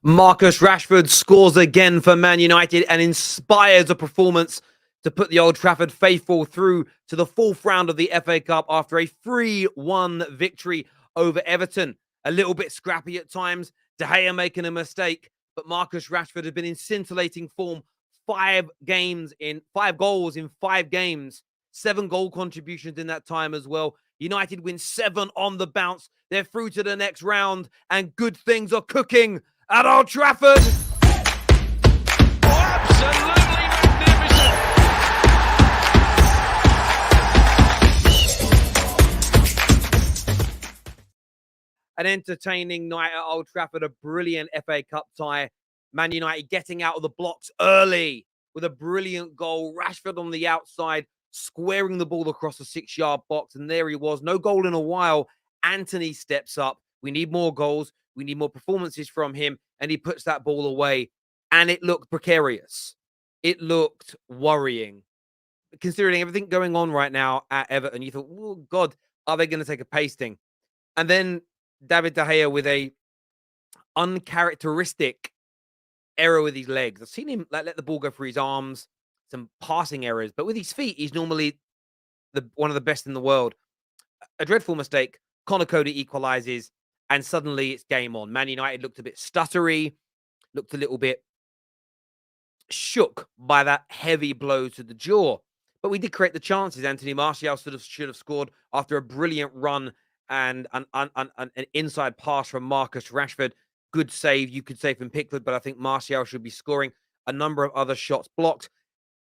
Marcus Rashford scores again for Man United and inspires a performance to put the Old Trafford faithful through to the fourth round of the FA Cup after a 3-1 victory over Everton. A little bit scrappy at times, De Gea making a mistake, but Marcus Rashford has been in scintillating form. 5 goals in 5 games, 7 goal contributions in that time as well. United win 7 on the bounce. They're through to the next round, and good things are cooking at Old Trafford. Absolutely magnificent. An entertaining night at Old Trafford, a brilliant FA Cup tie. Man United getting out of the blocks early with a brilliant goal. Rashford on the outside, squaring the ball across the 6-yard box, and there he was. No goal in a while. Antony steps up. We need more goals. We need more performances from him, and he puts that ball away, and it looked precarious. It looked worrying. Considering everything going on right now at Everton, you thought, oh, God, are they going to take a pasting? And then David De Gea with a uncharacteristic error with his legs. I've seen him let the ball go through his arms, some passing errors, but with his feet, he's normally one of the best in the world. A dreadful mistake. Connor Cody equalizes, and suddenly it's game on. Man United looked a bit stuttery, looked a little bit shook by that heavy blow to the jaw. But we did create the chances. Anthony Martial should have scored after a brilliant run and an inside pass from Marcus Rashford. Good save, you could say, from Pickford, but I think Martial should be scoring. A number of other shots blocked.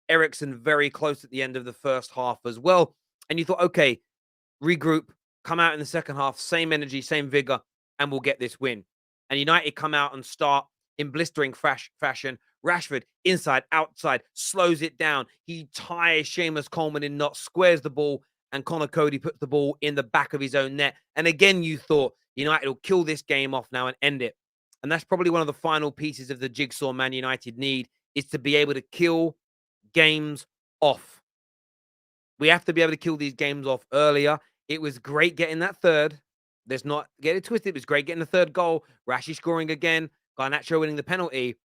Eriksen very close at the end of the first half as well. And you thought, okay, regroup, come out in the second half, same energy, same vigor, and we'll get this win. And United come out and start in blistering fashion. Rashford, inside, outside, slows it down. He ties Seamus Coleman in knots, squares the ball, and Connor Cody puts the ball in the back of his own net. And again, you thought United will kill this game off now and end it. And that's probably one of the final pieces of the jigsaw Man United need, is to be able to kill games off. We have to be able to kill these games off earlier. It was great getting that third. Let's not get it twisted. It was great getting the third goal. Rashi scoring again. Garnacho winning the penalty.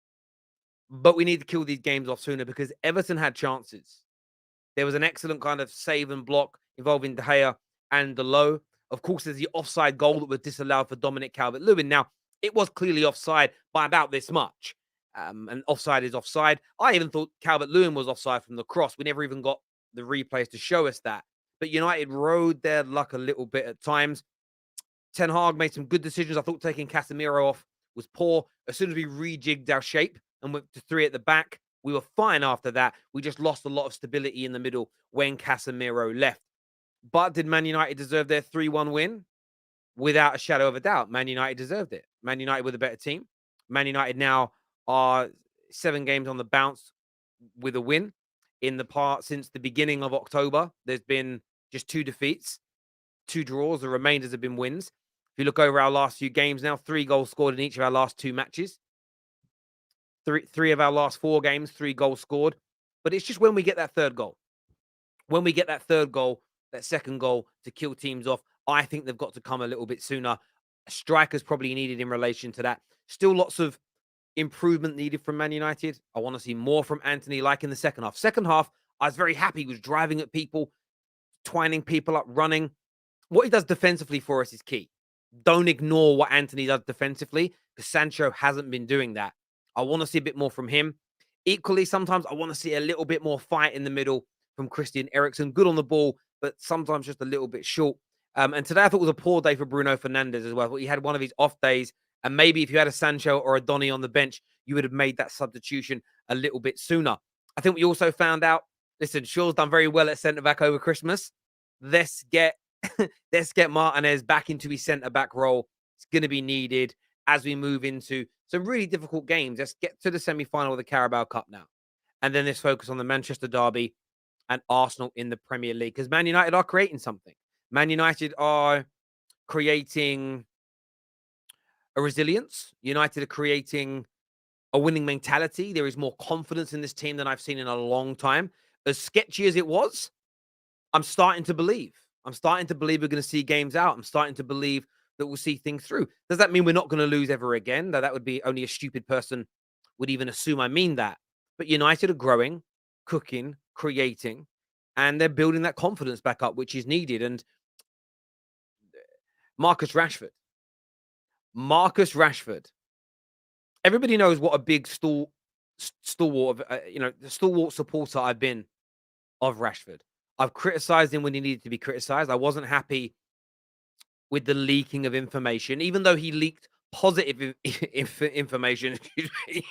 But we need to kill these games off sooner because Everton had chances. There was an excellent kind of save and block involving De Gea and Delo. Of course, there's the offside goal that was disallowed for Dominic Calvert-Lewin. Now, it was clearly offside by about this much. And offside is offside. I even thought Calvert-Lewin was offside from the cross. We never even got the replays to show us that. But United rode their luck a little bit at times. Ten Hag made some good decisions. I thought taking Casemiro off was poor. As soon as we rejigged our shape and went to 3 at the back, we were fine after that. We just lost a lot of stability in the middle when Casemiro left. But did Man United deserve their 3-1 win? Without a shadow of a doubt, Man United deserved it. Man United were the better team. Man United now are 7 games on the bounce with a win. In the part since the beginning of October, there's been just 2 defeats, 2 draws. The remainders have been wins. If you look over our last few games now, 3 goals scored in each of our last 2 matches. Three of our last 4 games, 3 goals scored. But it's just when we get that third goal. When we get that third goal, that second goal to kill teams off, I think they've got to come a little bit sooner. Strikers probably needed in relation to that. Still lots of improvement needed from Man United. I want to see more from Antony, like in the second half. Second half, I was very happy. He was driving at people, twining people up, running. What he does defensively for us is key. Don't ignore what Antony does defensively, because Sancho hasn't been doing that. I want to see a bit more from him. Equally, sometimes I want to see a little bit more fight in the middle from Christian Eriksen. Good on the ball, but sometimes just a little bit short. And today I thought was a poor day for Bruno Fernandes as well. I thought he had one of his off days. And maybe if you had a Sancho or a Donny on the bench, you would have made that substitution a little bit sooner. I think we also found out, listen, Shaw's done very well at centre-back over Christmas. Let's get Martinez back into his centre-back role. It's going to be needed as we move into some really difficult games. Let's get to the semi-final of the Carabao Cup now. And then let's focus on the Manchester derby and Arsenal in the Premier League. Because Man United are creating something. Man United are creating a resilience. United are creating a winning mentality. There is more confidence in this team than I've seen in a long time. As sketchy as it was, I'm starting to believe. I'm starting to believe we're going to see games out. I'm starting to believe that will see things through. Does that mean we're not going to lose ever again? That would be only a stupid person would even assume I mean that. But United are growing, cooking, creating, and they're building that confidence back up, which is needed. And Marcus Rashford. Marcus Rashford. Everybody knows what a big stalwart of the stalwart supporter I've been of Rashford. I've criticized him when he needed to be criticized. I wasn't happy with the leaking of information, even though he leaked positive information. Excuse me.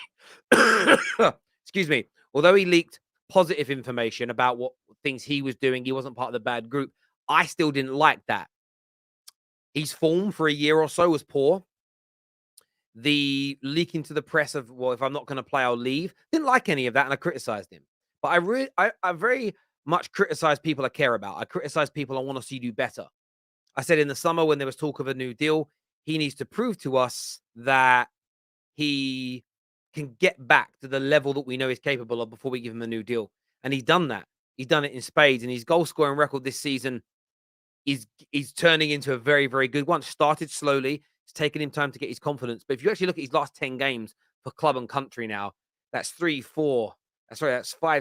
Excuse me. Although he leaked positive information about what things he was doing, he wasn't part of the bad group. I still didn't like that. His form for a year or so was poor. The leaking to the press of, well, if I'm not going to play, I'll leave. Didn't like any of that, and I criticized him. But I very much criticize people I care about. I criticize people I want to see do better. I said in the summer when there was talk of a new deal, he needs to prove to us that he can get back to the level that we know he's capable of before we give him a new deal. And he's done that. He's done it in spades, and his goal scoring record this season is turning into a very, very good one. Started slowly. It's taken him time to get his confidence. But if you actually look at his last 10 games for club and country now, that's 5,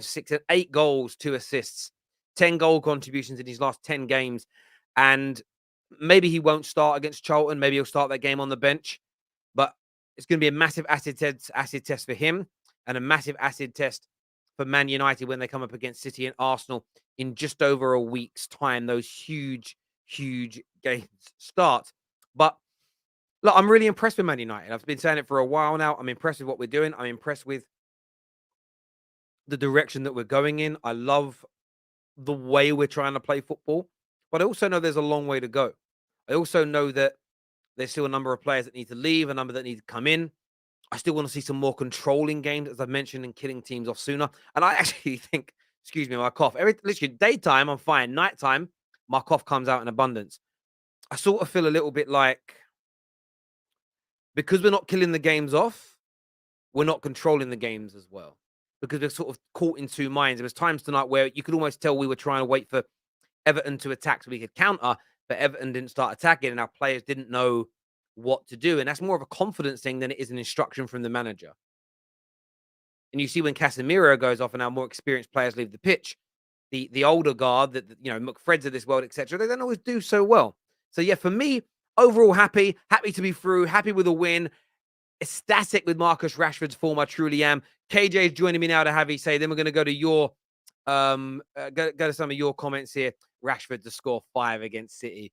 6, and 8 goals, 2 assists, 10 goal contributions in his last 10 games. And maybe he won't start against Charlton. Maybe he'll start that game on the bench. But it's going to be a massive acid test for him and a massive acid test for Man United when they come up against City and Arsenal in just over a week's time. Those huge, huge games start. But look, I'm really impressed with Man United. I've been saying it for a while now. I'm impressed with what we're doing. I'm impressed with the direction that we're going in. I love the way we're trying to play football. But I also know there's a long way to go. I also know that there's still a number of players that need to leave, a number that need to come in. I still want to see some more controlling games, as I've mentioned, and killing teams off sooner. And I actually think, excuse me, my cough. Literally, daytime, I'm fine. Nighttime, my cough comes out in abundance. I sort of feel a little bit like, because we're not killing the games off, we're not controlling the games as well. Because we're sort of caught in two minds. There was times tonight where you could almost tell we were trying to wait for Everton to attack so we could counter, but Everton didn't start attacking, and our players didn't know what to do. And that's more of a confidence thing than it is an instruction from the manager. And you see when Casemiro goes off and our more experienced players leave the pitch, the older guard, that McFreds of this world, etc., they don't always do so well. So yeah, for me, overall happy to be through, happy with a win, ecstatic with Marcus Rashford's form. I truly am. KJ is joining me now to have his say. Then we're going to go to your go to some of your comments here. Rashford to score 5 against City.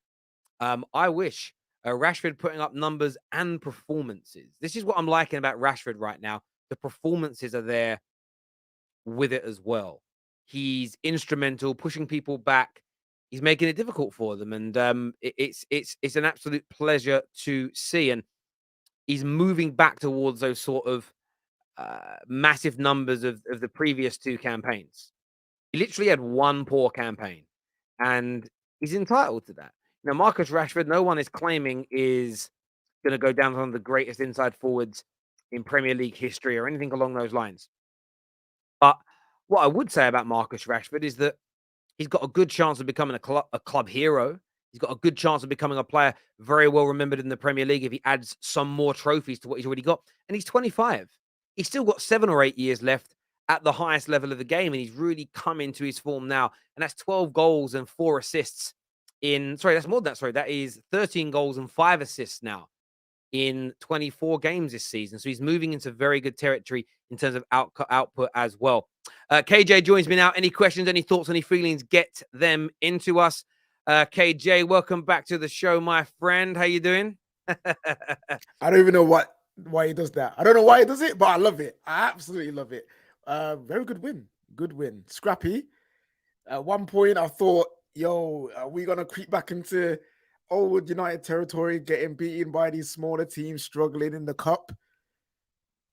I wish Rashford putting up numbers and performances. This is what I'm liking about Rashford right now. The performances are there with it as well. He's instrumental, pushing people back. He's making it difficult for them, and it's an absolute pleasure to see. And he's moving back towards those sort of massive numbers of the previous 2 campaigns. He literally had one poor campaign, and he's entitled to that. Now, Marcus Rashford, no one is claiming is going to go down as one of the greatest inside forwards in Premier League history or anything along those lines. But what I would say about Marcus Rashford is that he's got a good chance of becoming a club hero. He's got a good chance of becoming a player very well remembered in the Premier League if he adds some more trophies to what he's already got. And he's 25. He's still got 7 or 8 years left at the highest level of the game, and he's really come into his form now. And that's 12 goals and 4 assists that's more than that. Sorry, that is 13 goals and 5 assists now in 24 games this season. So he's moving into very good territory in terms of output as well. KJ joins me now. Any questions, any thoughts, any feelings, get them into us. KJ, welcome back to the show, my friend. How you doing? I don't even know why he does that. I don't know why he does it, but I love it. I absolutely love it. Very good win. Good win. Scrappy. At one point, I thought, are we going to creep back into old United territory, getting beaten by these smaller teams, struggling in the cup?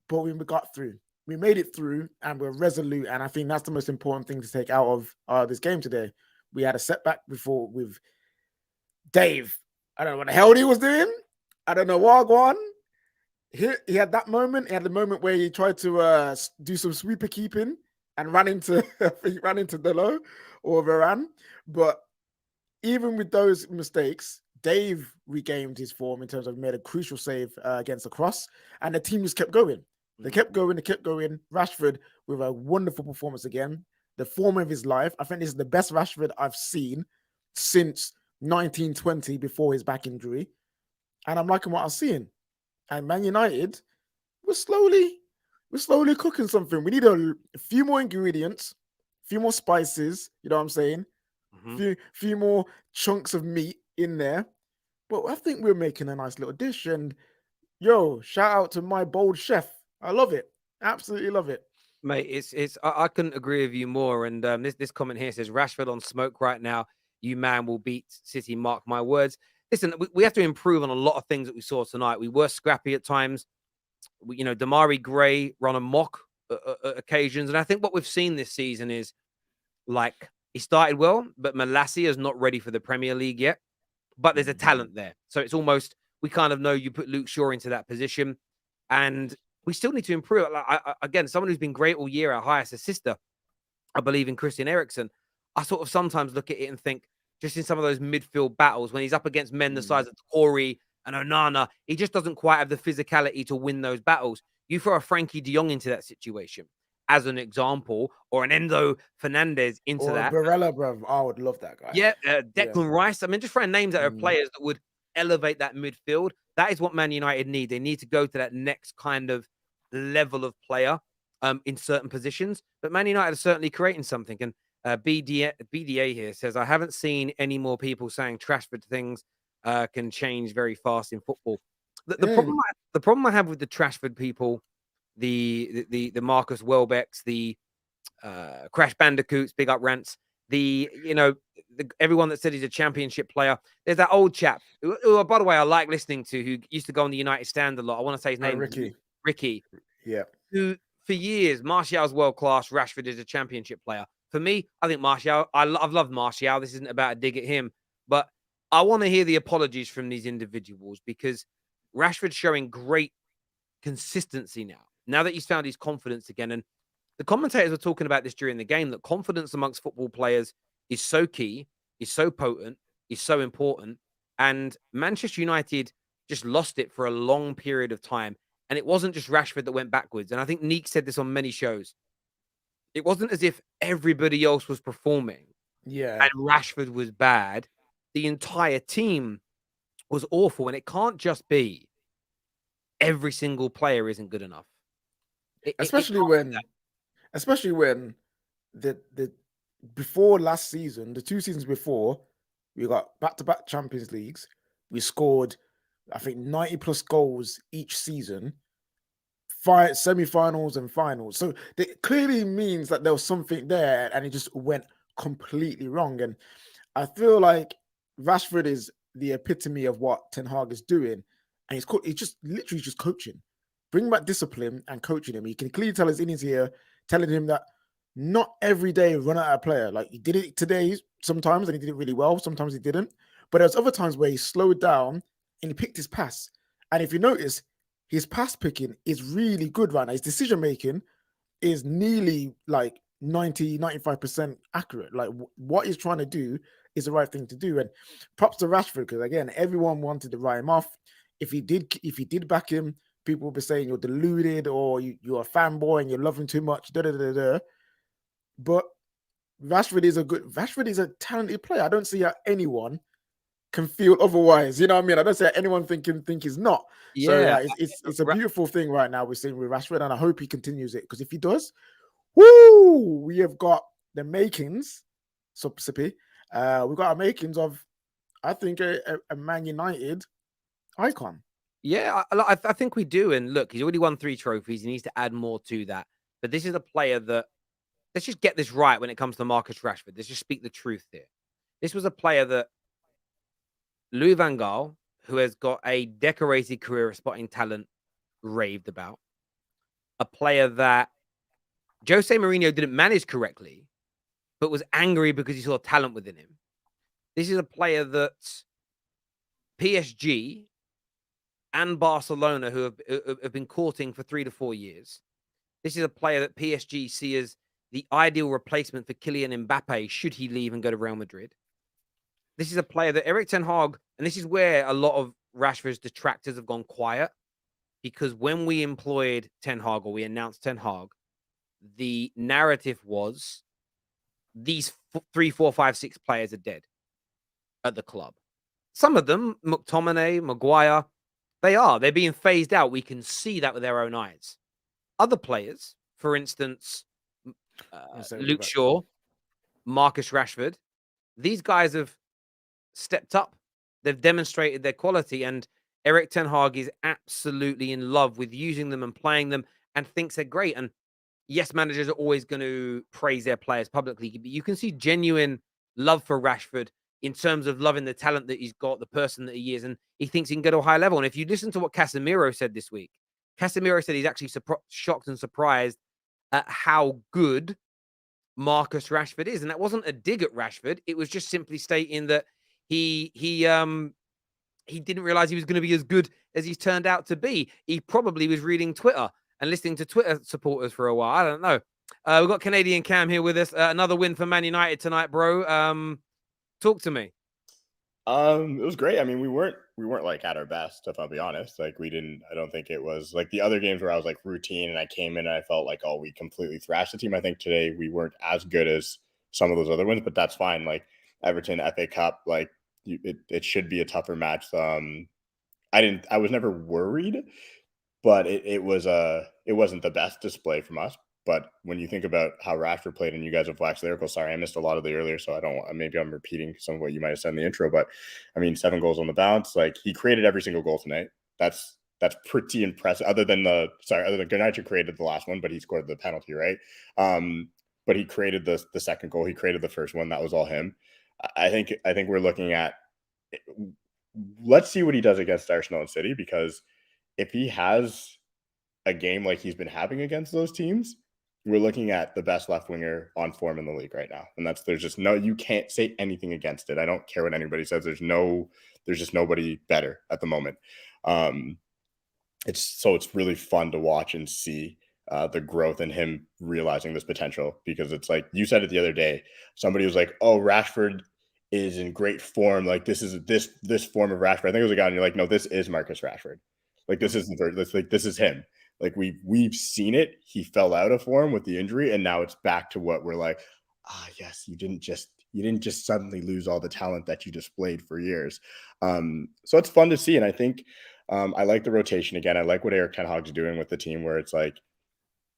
But we got through. We made it through, and we're resolute. And I think that's the most important thing to take out of this game today. We had a setback before with Dave. I don't know what the hell he was doing. I don't know what one. He had that moment. He had the moment where he tried to do some sweeper keeping and ran into Delo or Varane. But even with those mistakes, Dave regained his form in terms of made a crucial save against the cross, and the team just kept going. They kept going. They kept going. Rashford with a wonderful performance again, the form of his life. I think this is the best Rashford I've seen since 1920 before his back injury, and I'm liking what I'm seeing. And Man United, we're slowly cooking something. We need a few more ingredients, a few more spices. You know what I'm saying? Few more chunks of meat in there. But I think we're making a nice little dish. And yo, shout out to my bold chef. I love it. Absolutely love it. Mate, I couldn't agree with you more. And this comment here says Rashford on smoke right now. You man will beat City. Mark my words. Listen, we have to improve on a lot of things that we saw tonight. We were scrappy at times. Damari Gray run amok occasions, and I think what we've seen this season is like he started well, but Malassia is not ready for the Premier League yet. But there's a talent there, so it's almost we kind of know you put Luke Shaw into that position, and we still need to improve. Again, someone who's been great all year, our highest assister, I believe in Christian Eriksen. I sort of sometimes look at it and think, just in some of those midfield battles, when he's up against men the size of Corey and Onana, he just doesn't quite have the physicality to win those battles. You throw a Frankie de Jong into that situation, as an example, or an Enzo Fernandez into or that. Barella, bruv. I would love that guy. Yeah, Declan Rice. I mean, just throwing names out of players that would elevate that midfield. That is what Man United need. They need to go to that next kind of level of player in certain positions. But Man United are certainly creating something. And BDA here says, I haven't seen any more people saying Trashford things can change very fast in football. The problem I have with the Trashford people, the Marcus Welbecks, the Crash Bandicoots, big up rants, everyone that said he's a championship player. There's that old chap who, by the way, I like listening to, who used to go on the United Stand a lot. I want to say his name, Ricky. Yeah. Who for years, Martial's world class, Rashford is a championship player. For me, I think Martial, I've loved Martial. This isn't about a dig at him, but I want to hear the apologies from these individuals, because Rashford's showing great consistency now that he's found his confidence again. And the commentators were talking about this during the game, that confidence amongst football players is so key, is so potent, is so important. And Manchester United just lost it for a long period of time. And it wasn't just Rashford that went backwards. And I think Neek said this on many shows. It wasn't as if everybody else was performing. Yeah. And Rashford was bad. The entire team was awful. And it can't just be every single player isn't good enough. Especially when the before last season, the 2 seasons before, we got back-to-back Champions Leagues. We scored, I think, 90 plus goals each season, 5 semi-finals and finals. So it clearly means that there was something there, and it just went completely wrong. And I feel like Rashford is the epitome of what Ten Hag is doing, and he's just literally just coaching. Bring back discipline and coaching him. You can clearly tell his innings here, telling him that not every day run out a player. Like, he did it today sometimes, and he did it really well. Sometimes he didn't. But there's other times where he slowed down and he picked his pass. And if you notice, his pass picking is really good right now. His decision making is nearly like 90-95% accurate. Like, what he's trying to do is the right thing to do. And props to Rashford, because again, everyone wanted to write him off. If he did back him, people will be saying you're deluded, or you're a fanboy and you love him too much. But Rashford is a talented player. I don't see how anyone can feel otherwise. You know what I mean? I don't see how anyone think he's not. Yeah. So it's a beautiful thing right now we're seeing with Rashford, and I hope he continues it, because if he does, woo, we have got the makings. So we've got our makings of, I think, a Man United icon. Yeah, I think we do. And look, he's already won 3 trophies. He needs to add more to that. But this is a player that, let's just get this right when it comes to Marcus Rashford. Let's just speak the truth here. This was a player that Louis van Gaal, who has got a decorated career of spotting talent, raved about. A player that Jose Mourinho didn't manage correctly, but was angry because he saw talent within him. This is a player that PSG and Barcelona, who have been courting for 3 to 4 years. This is a player that PSG see as the ideal replacement for Kylian Mbappe should he leave and go to Real Madrid. This is a player that Erik ten Hag And this is where a lot of Rashford's detractors have gone quiet, because when we employed Ten Hag, or we announced Ten Hag, the narrative was these 3, 4, 5, 6 players are dead at the club. Some of them, McTominay, Maguire, they're being phased out. We can see that with our own eyes. Other players, for instance, Luke Shaw, Marcus Rashford, these guys have stepped up. They've demonstrated their quality, and Erik Ten Hag is absolutely in love with using them and playing them and thinks they're great. And yes, managers are always going to praise their players publicly, but you can see genuine love for Rashford in terms of loving the talent that he's got, the person that he is, and he thinks he can go to a high level. And if you listen to what Casemiro said this week, Casemiro said he's actually shocked and surprised at how good Marcus Rashford is. And that wasn't a dig at Rashford. It was just simply stating that he didn't realize he was going to be as good as he's turned out to be. He probably was reading Twitter and listening to Twitter supporters for a while. I don't know. We've got Canadian Cam here with us. Another win for Man United tonight, bro. Talk to me. It was great. I mean, we weren't like at our best, if I'll be honest. Like I don't think it was like the other games where I was like routine and I came in and I felt like, oh, we completely thrashed the team. I think today we weren't as good as some of those other ones, but that's fine. Like Everton, FA Cup, like it should be a tougher match. I was never worried, but it wasn't the best display from us. But when you think about how Rashford played, and you guys have waxed lyrical, sorry, I missed a lot of the earlier, so I don't want, maybe I'm repeating some of what you might have said in the intro, but I mean, 7 goals on the bounce, like he created every single goal tonight. That's pretty impressive. Other than Garnacho created the last one, but he scored the penalty, right? But he created the second goal. He created the first one. That was all him. I think we're looking at, let's see what he does against Arsenal and City, because if he has a game like he's been having against those teams, we're looking at the best left winger on form in the league right now. And you can't say anything against it. I don't care what anybody says. There's just nobody better at the moment. It's really fun to watch and see the growth in him realizing this potential, because it's like you said it the other day. Somebody was like, "Oh, Rashford is in great form. Like this form of Rashford." I think it was a guy, and you're like, "No, this is Marcus Rashford. Like this is him." Like we've seen it. He fell out of form with the injury, and now it's back to what we're like. Yes, you didn't just suddenly lose all the talent that you displayed for years. So it's fun to see, and I think I like the rotation again. I like what Erik Ten Hag's doing with the team, where it's like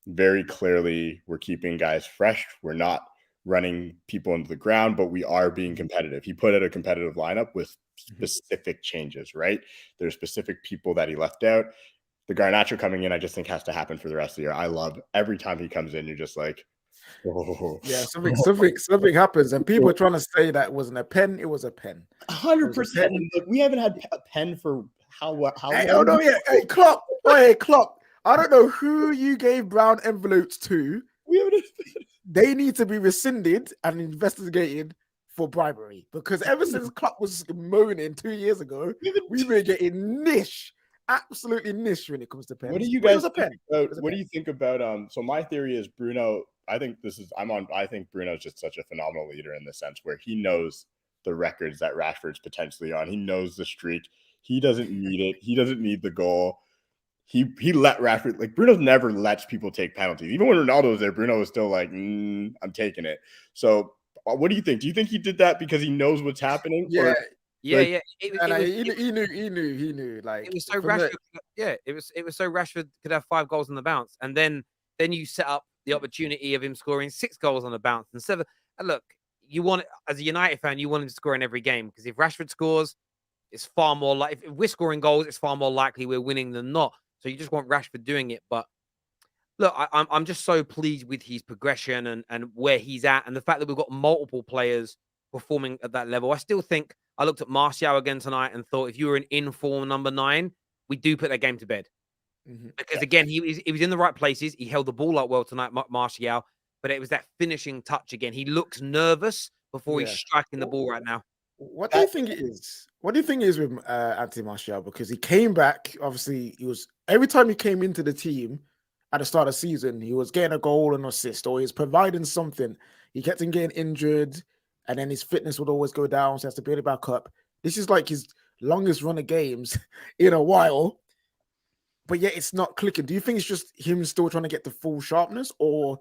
very clearly we're keeping guys fresh. We're not running people into the ground, but we are being competitive. He put out a competitive lineup with specific changes, right? There's specific people that he left out. The Garnacho coming in, I just think has to happen for the rest of the year. I love every time he comes in, you're just like, oh. Yeah, something happens, and people are trying to say that it wasn't a pen. It was a pen. 100%. We haven't had a pen for how long? Oh no, yeah. Hey, Klopp. Klopp. I don't know who you gave brown envelopes to. They need to be rescinded and investigated for bribery, because ever since Klopp was moaning 2 years ago, we've been getting absolutely niche when it comes to pens. What do you guys think about? What do you think about? So my theory is Bruno. I think Bruno's just such a phenomenal leader in the sense where he knows the records that Rashford's potentially on. He knows the streak. He doesn't need it. He doesn't need the goal. He let Rashford, like Bruno never lets people take penalties. Even when Ronaldo was there, Bruno was still like, I'm taking it. So what do you think? Do you think he did that because he knows what's happening? Yeah. Yeah. He knew. Like it was so Rashford. It was so Rashford could have 5 goals on the bounce, and then you set up the opportunity of him scoring 6 goals on the bounce and 7. And look, you want it as a United fan, you want him to score in every game, because if Rashford scores, it's far more like if we're scoring goals, it's far more likely we're winning than not. So you just want Rashford doing it. But look, I'm just so pleased with his progression and where he's at, and the fact that we've got multiple players performing at that level. I still think I looked at Martial again tonight and thought, if you were an in-form number 9, we do put that game to bed. Because again, he was in the right places. He held the ball up well tonight, Martial, but it was that finishing touch again. He looks nervous before he's striking the ball right now. What do you think it is? What do you think it is with Anthony Martial? Because he came back, obviously, every time he came into the team at the start of the season, he was getting a goal and assist, or he was providing something. He kept on getting injured, and then his fitness would always go down, so he has to build it back up. This is like longest run of games in a while, but yet it's not clicking. Do you think it's just him still trying to get the full sharpness, or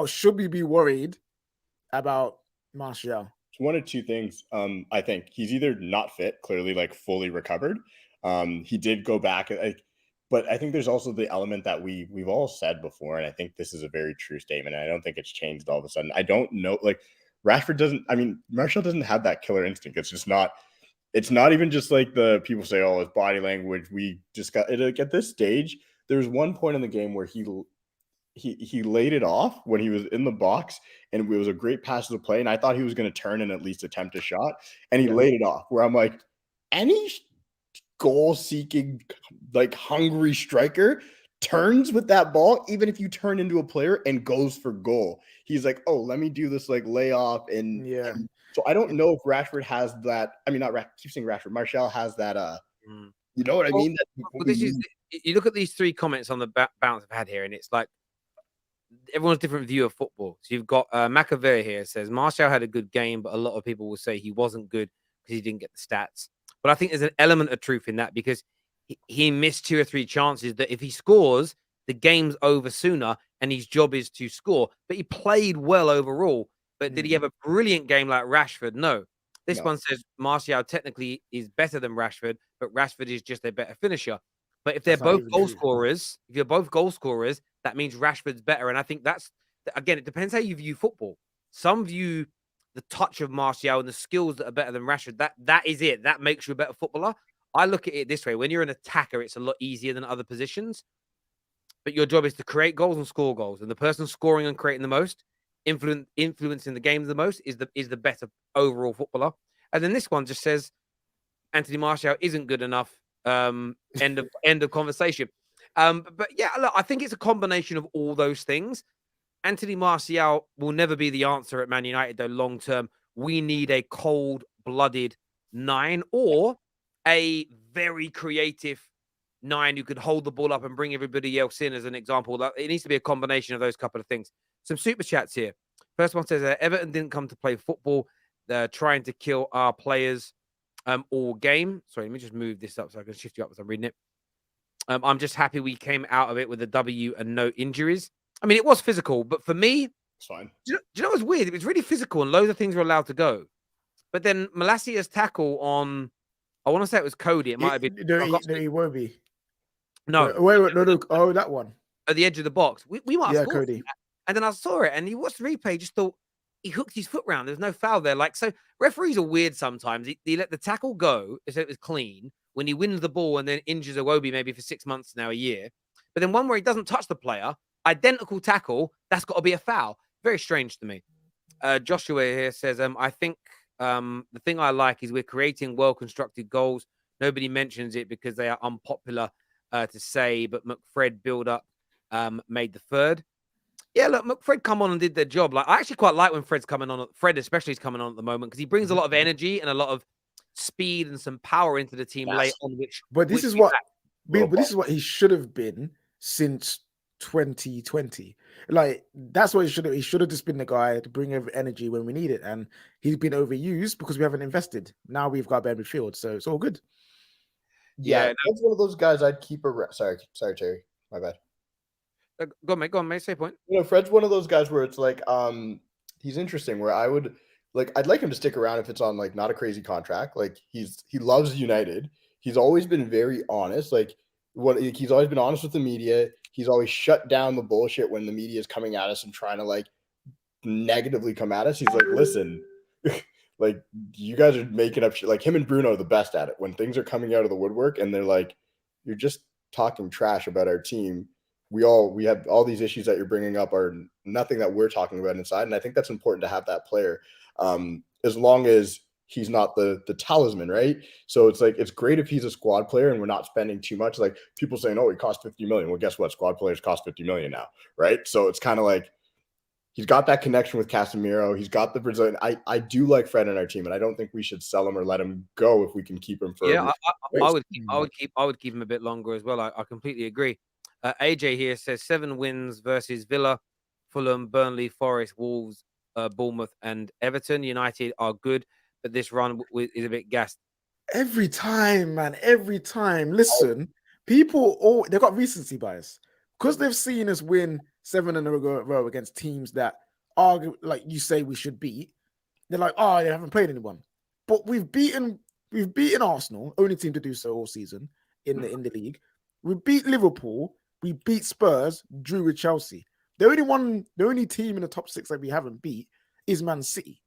should we be worried about Martial? It's one of two things. I think he's either not fit, clearly like fully recovered. He did go back, but I think there's also the element that we've all said before, and I think this is a very true statement. And I don't think it's changed all of a sudden. I don't know, like Rashford doesn't. I mean, Martial doesn't have that killer instinct. It's just not. It's not even just like the people say, oh, his body language. We just got it like, at this stage. There was one point in the game where he laid it off when he was in the box, and it was a great pass to the play. And I thought he was going to turn and at least attempt a shot, and he laid it off. Where I'm like, any goal-seeking, like hungry striker turns with that ball, even if you turn into a player and goes for goal. He's like, oh, let me do this like layoff and Yeah. So I don't know if Rashford has that. I mean, keep saying Rashford. Martial has that. You know what I mean? This is. You look at these three comments on the bounce I've had here, and it's like everyone's different view of football. So you've got Machiavelli here says Martial had a good game, but a lot of people will say he wasn't good because he didn't get the stats. But I think there's an element of truth in that because he missed 2 or 3 chances that if he scores, the game's over sooner, and his job is to score. But he played well overall. But did he have a brilliant game like Rashford? No. This one says Martial technically is better than Rashford, but Rashford is just a better finisher. But if they're both goal scorers, if you're both goal scorers, that means Rashford's better. And I think that's, again, it depends how you view football. Some view the touch of Martial and the skills that are better than Rashford. That is it. That makes you a better footballer. I look at it this way. When you're an attacker, it's a lot easier than other positions. But your job is to create goals and score goals. And the person scoring and creating the most, influencing the game the most, is the better overall footballer. And then this one just says Anthony Martial isn't good enough. End of conversation. But yeah, look, I think it's a combination of all those things. Anthony Martial will never be the answer at Man United, though, long term. We need a cold-blooded 9 or a very creative 9 who could hold the ball up and bring everybody else in, as an example. It needs to be a combination of those couple of things. Some super chats here. First one says, Everton didn't come to play football. They're trying to kill our players all game. Sorry, let me just move this up so I can shift you up as I'm reading it. I'm just happy we came out of it with a W and no injuries. I mean, it was physical, but for me, it's fine. Do you know what's weird? It was really physical and loads of things were allowed to go. But then Malacia's tackle on, I want to say it was Cody. It might have been. He won't be. No. No. Oh, that one. At the edge of the box. We might have scored Cody. That. And then I saw it and he watched the replay, just thought he hooked his foot round. There's no foul there. Like, so referees are weird sometimes. He let the tackle go, so it was clean. When he wins the ball and then injures Iwobi maybe for 6 months now, a year. But then one where he doesn't touch the player, identical tackle, that's got to be a foul. Very strange to me. Joshua here says, I think the thing I like is we're creating well-constructed goals. Nobody mentions it because they are unpopular to say, but McFred build-up made the third. Yeah, look, McFred come on and did their job. Like, I actually quite like when Fred's coming on. Fred especially is coming on at the moment because he brings a lot of energy and a lot of speed and some power into the team late on. But this is what he should have been since 2020. Like, that's what he should have. He should have just been the guy to bring energy when we need it, and he's been overused because we haven't invested. Now we've got better midfield, so it's all good. Yeah, that's one of those guys I'd keep sorry, Terry, my bad. Go on, mate. Say a point. You know, Fred's one of those guys where it's like, he's interesting. Where I would I'd like him to stick around if it's on like not a crazy contract. Like he loves United. He's always been very honest. He's always been honest with the media. He's always shut down the bullshit when the media is coming at us and trying to like negatively come at us. He's like, listen, like you guys are making up shit. Like him and Bruno are the best at it when things are coming out of the woodwork and they're like, you're just talking trash about our team. We have all these issues that you're bringing up are nothing that we're talking about inside. And I think that's important to have that player as long as he's not the talisman, right? So it's like, it's great if he's a squad player and we're not spending too much. Like people saying, oh, he cost 50 million. Well, guess what? Squad players cost 50 million now, right? So it's kind of like, he's got that connection with Casemiro. He's got the Brazilian. I do like Fred in our team, and I don't think we should sell him or let him go if we can keep him for. Yeah, I would keep him a bit longer as well. I completely agree. AJ here says 7 wins versus Villa, Fulham, Burnley, Forest, Wolves, Bournemouth, and Everton. United are good, but this run is a bit gassed. Every time, man. Every time. Listen, people they got recency bias because they've seen us win 7 in a row against teams that are like you say we should beat. They're like, oh, they haven't played anyone, but we've beaten Arsenal, only team to do so all season in the league. We beat Liverpool, we beat Spurs, drew with Chelsea. The only team in the top 6 that we haven't beat is Man City.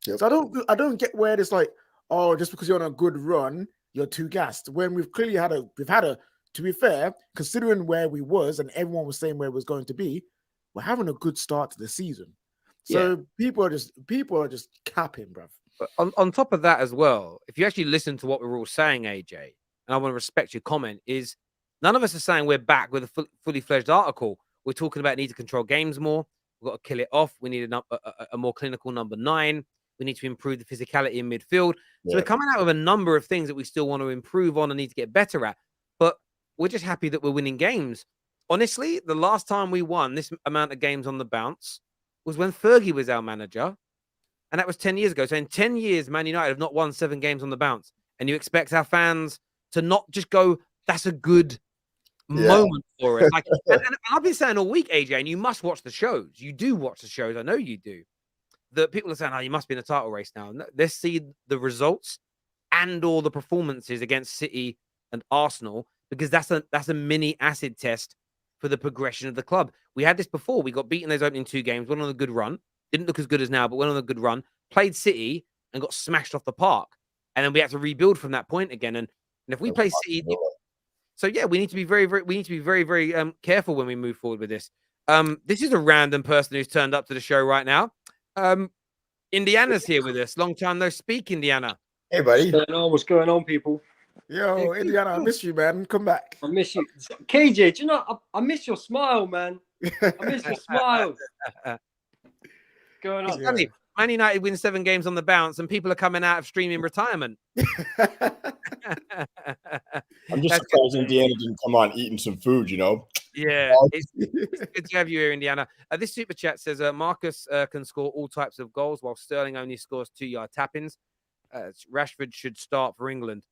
Yep. So I don't get where it's like, oh, just because you're on a good run, you're too gassed. When we've clearly had a, to be fair, considering where we was and everyone was saying where it was going to be, we're having a good start to the season. So people are just capping, bruv. But on top of that as well, if you actually listen to what we're all saying, AJ, and I want to respect your comment, is none of us are saying we're back with a fully fledged article. We're talking about need to control games more. We've got to kill it off. We need a more clinical number 9. We need to improve the physicality in midfield. So we're coming out with a number of things that we still want to improve on and need to get better at. But we're just happy that we're winning games. Honestly, the last time we won this amount of games on the bounce was when Fergie was our manager. And that was 10 years ago. So in 10 years, Man United have not won 7 games on the bounce. And you expect our fans to not just go, that's a good moment for us. Like, and I've been saying all week, AJ, and you must watch the shows. You do watch the shows. I know you do. That people are saying, oh, you must be in a title race now. Let's see the results and all the performances against City and Arsenal, because that's a mini acid test for the progression of the club. We had this before. We got beaten those opening 2 games, went on a good run. Didn't look as good as now, but went on a good run. Played City and got smashed off the park. And then we had to rebuild from that point again. And if we play City, so yeah, we need to be very careful when we move forward with this. This is a random person who's turned up to the show right now. Indiana's here with us. Long time no speak, Indiana. Hey, buddy. What's going on, people? Yo, Indiana, I miss you, man. Come back. I miss you. KJ, do you know, I miss your smile, man. I miss your smile. What's going on? Yeah. Man United win 7 games on the bounce, and people are coming out of streaming retirement. I'm just surprised Indiana didn't come on eating some food, you know? Yeah, it's good to have you here, Indiana. This super chat says Marcus can score all types of goals, while Sterling only scores 2-yard tap-ins. Rashford should start for England.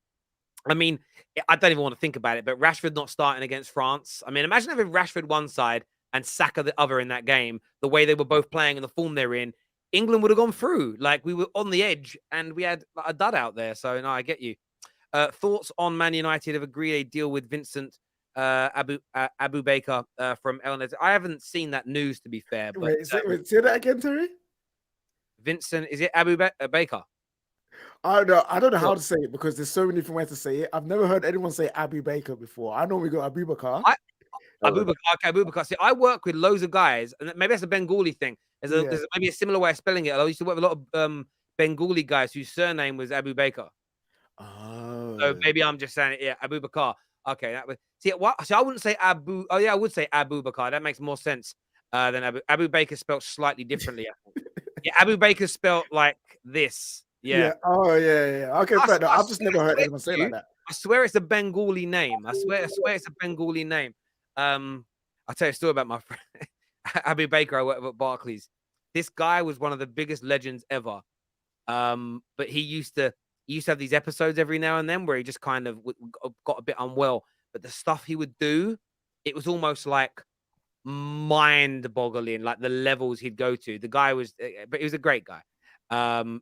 I mean, I don't even want to think about it, but Rashford not starting against France. I mean, imagine having Rashford one side and Saka the other in that game, the way they were both playing and the form they're in. England would have gone through. Like, we were on the edge and we had a dud out there. So, no, I get you. Thoughts on Man United have agreed a deal with Vincent Abu Baker from Eleanor. I haven't seen that news, to be fair. But, wait, say that again, Terry? Vincent, is it Abu Baker? I don't know how to say it because there's so many different ways to say it. I've never heard anyone say Abu Baker before. I know we got Abu Bakar. Abu Bakar. See, I work with loads of guys, and maybe that's a Bengali thing. There's maybe a similar way of spelling it. I used to work with a lot of Bengali guys whose surname was Abu Baker. Oh, so maybe I'm just saying it. Yeah, Abu Bakar. Okay, that was so I wouldn't say Abu. Oh yeah, I would say Abu Bakar. That makes more sense than Abu Baker spelled slightly differently. Yeah, Abu Baker spelled like this. Yeah. Oh yeah. Okay, fair enough. I've just never heard anyone say like that. I swear it's a Bengali name. I swear it's a Bengali name. I'll tell you a story about my friend Abu Baker. I worked with at Barclays. This guy was one of the biggest legends ever. But he used to have these episodes every now and then where he just kind of got a bit unwell. But the stuff he would do, it was almost like mind-boggling, like the levels he'd go to. The guy was, but he was a great guy. But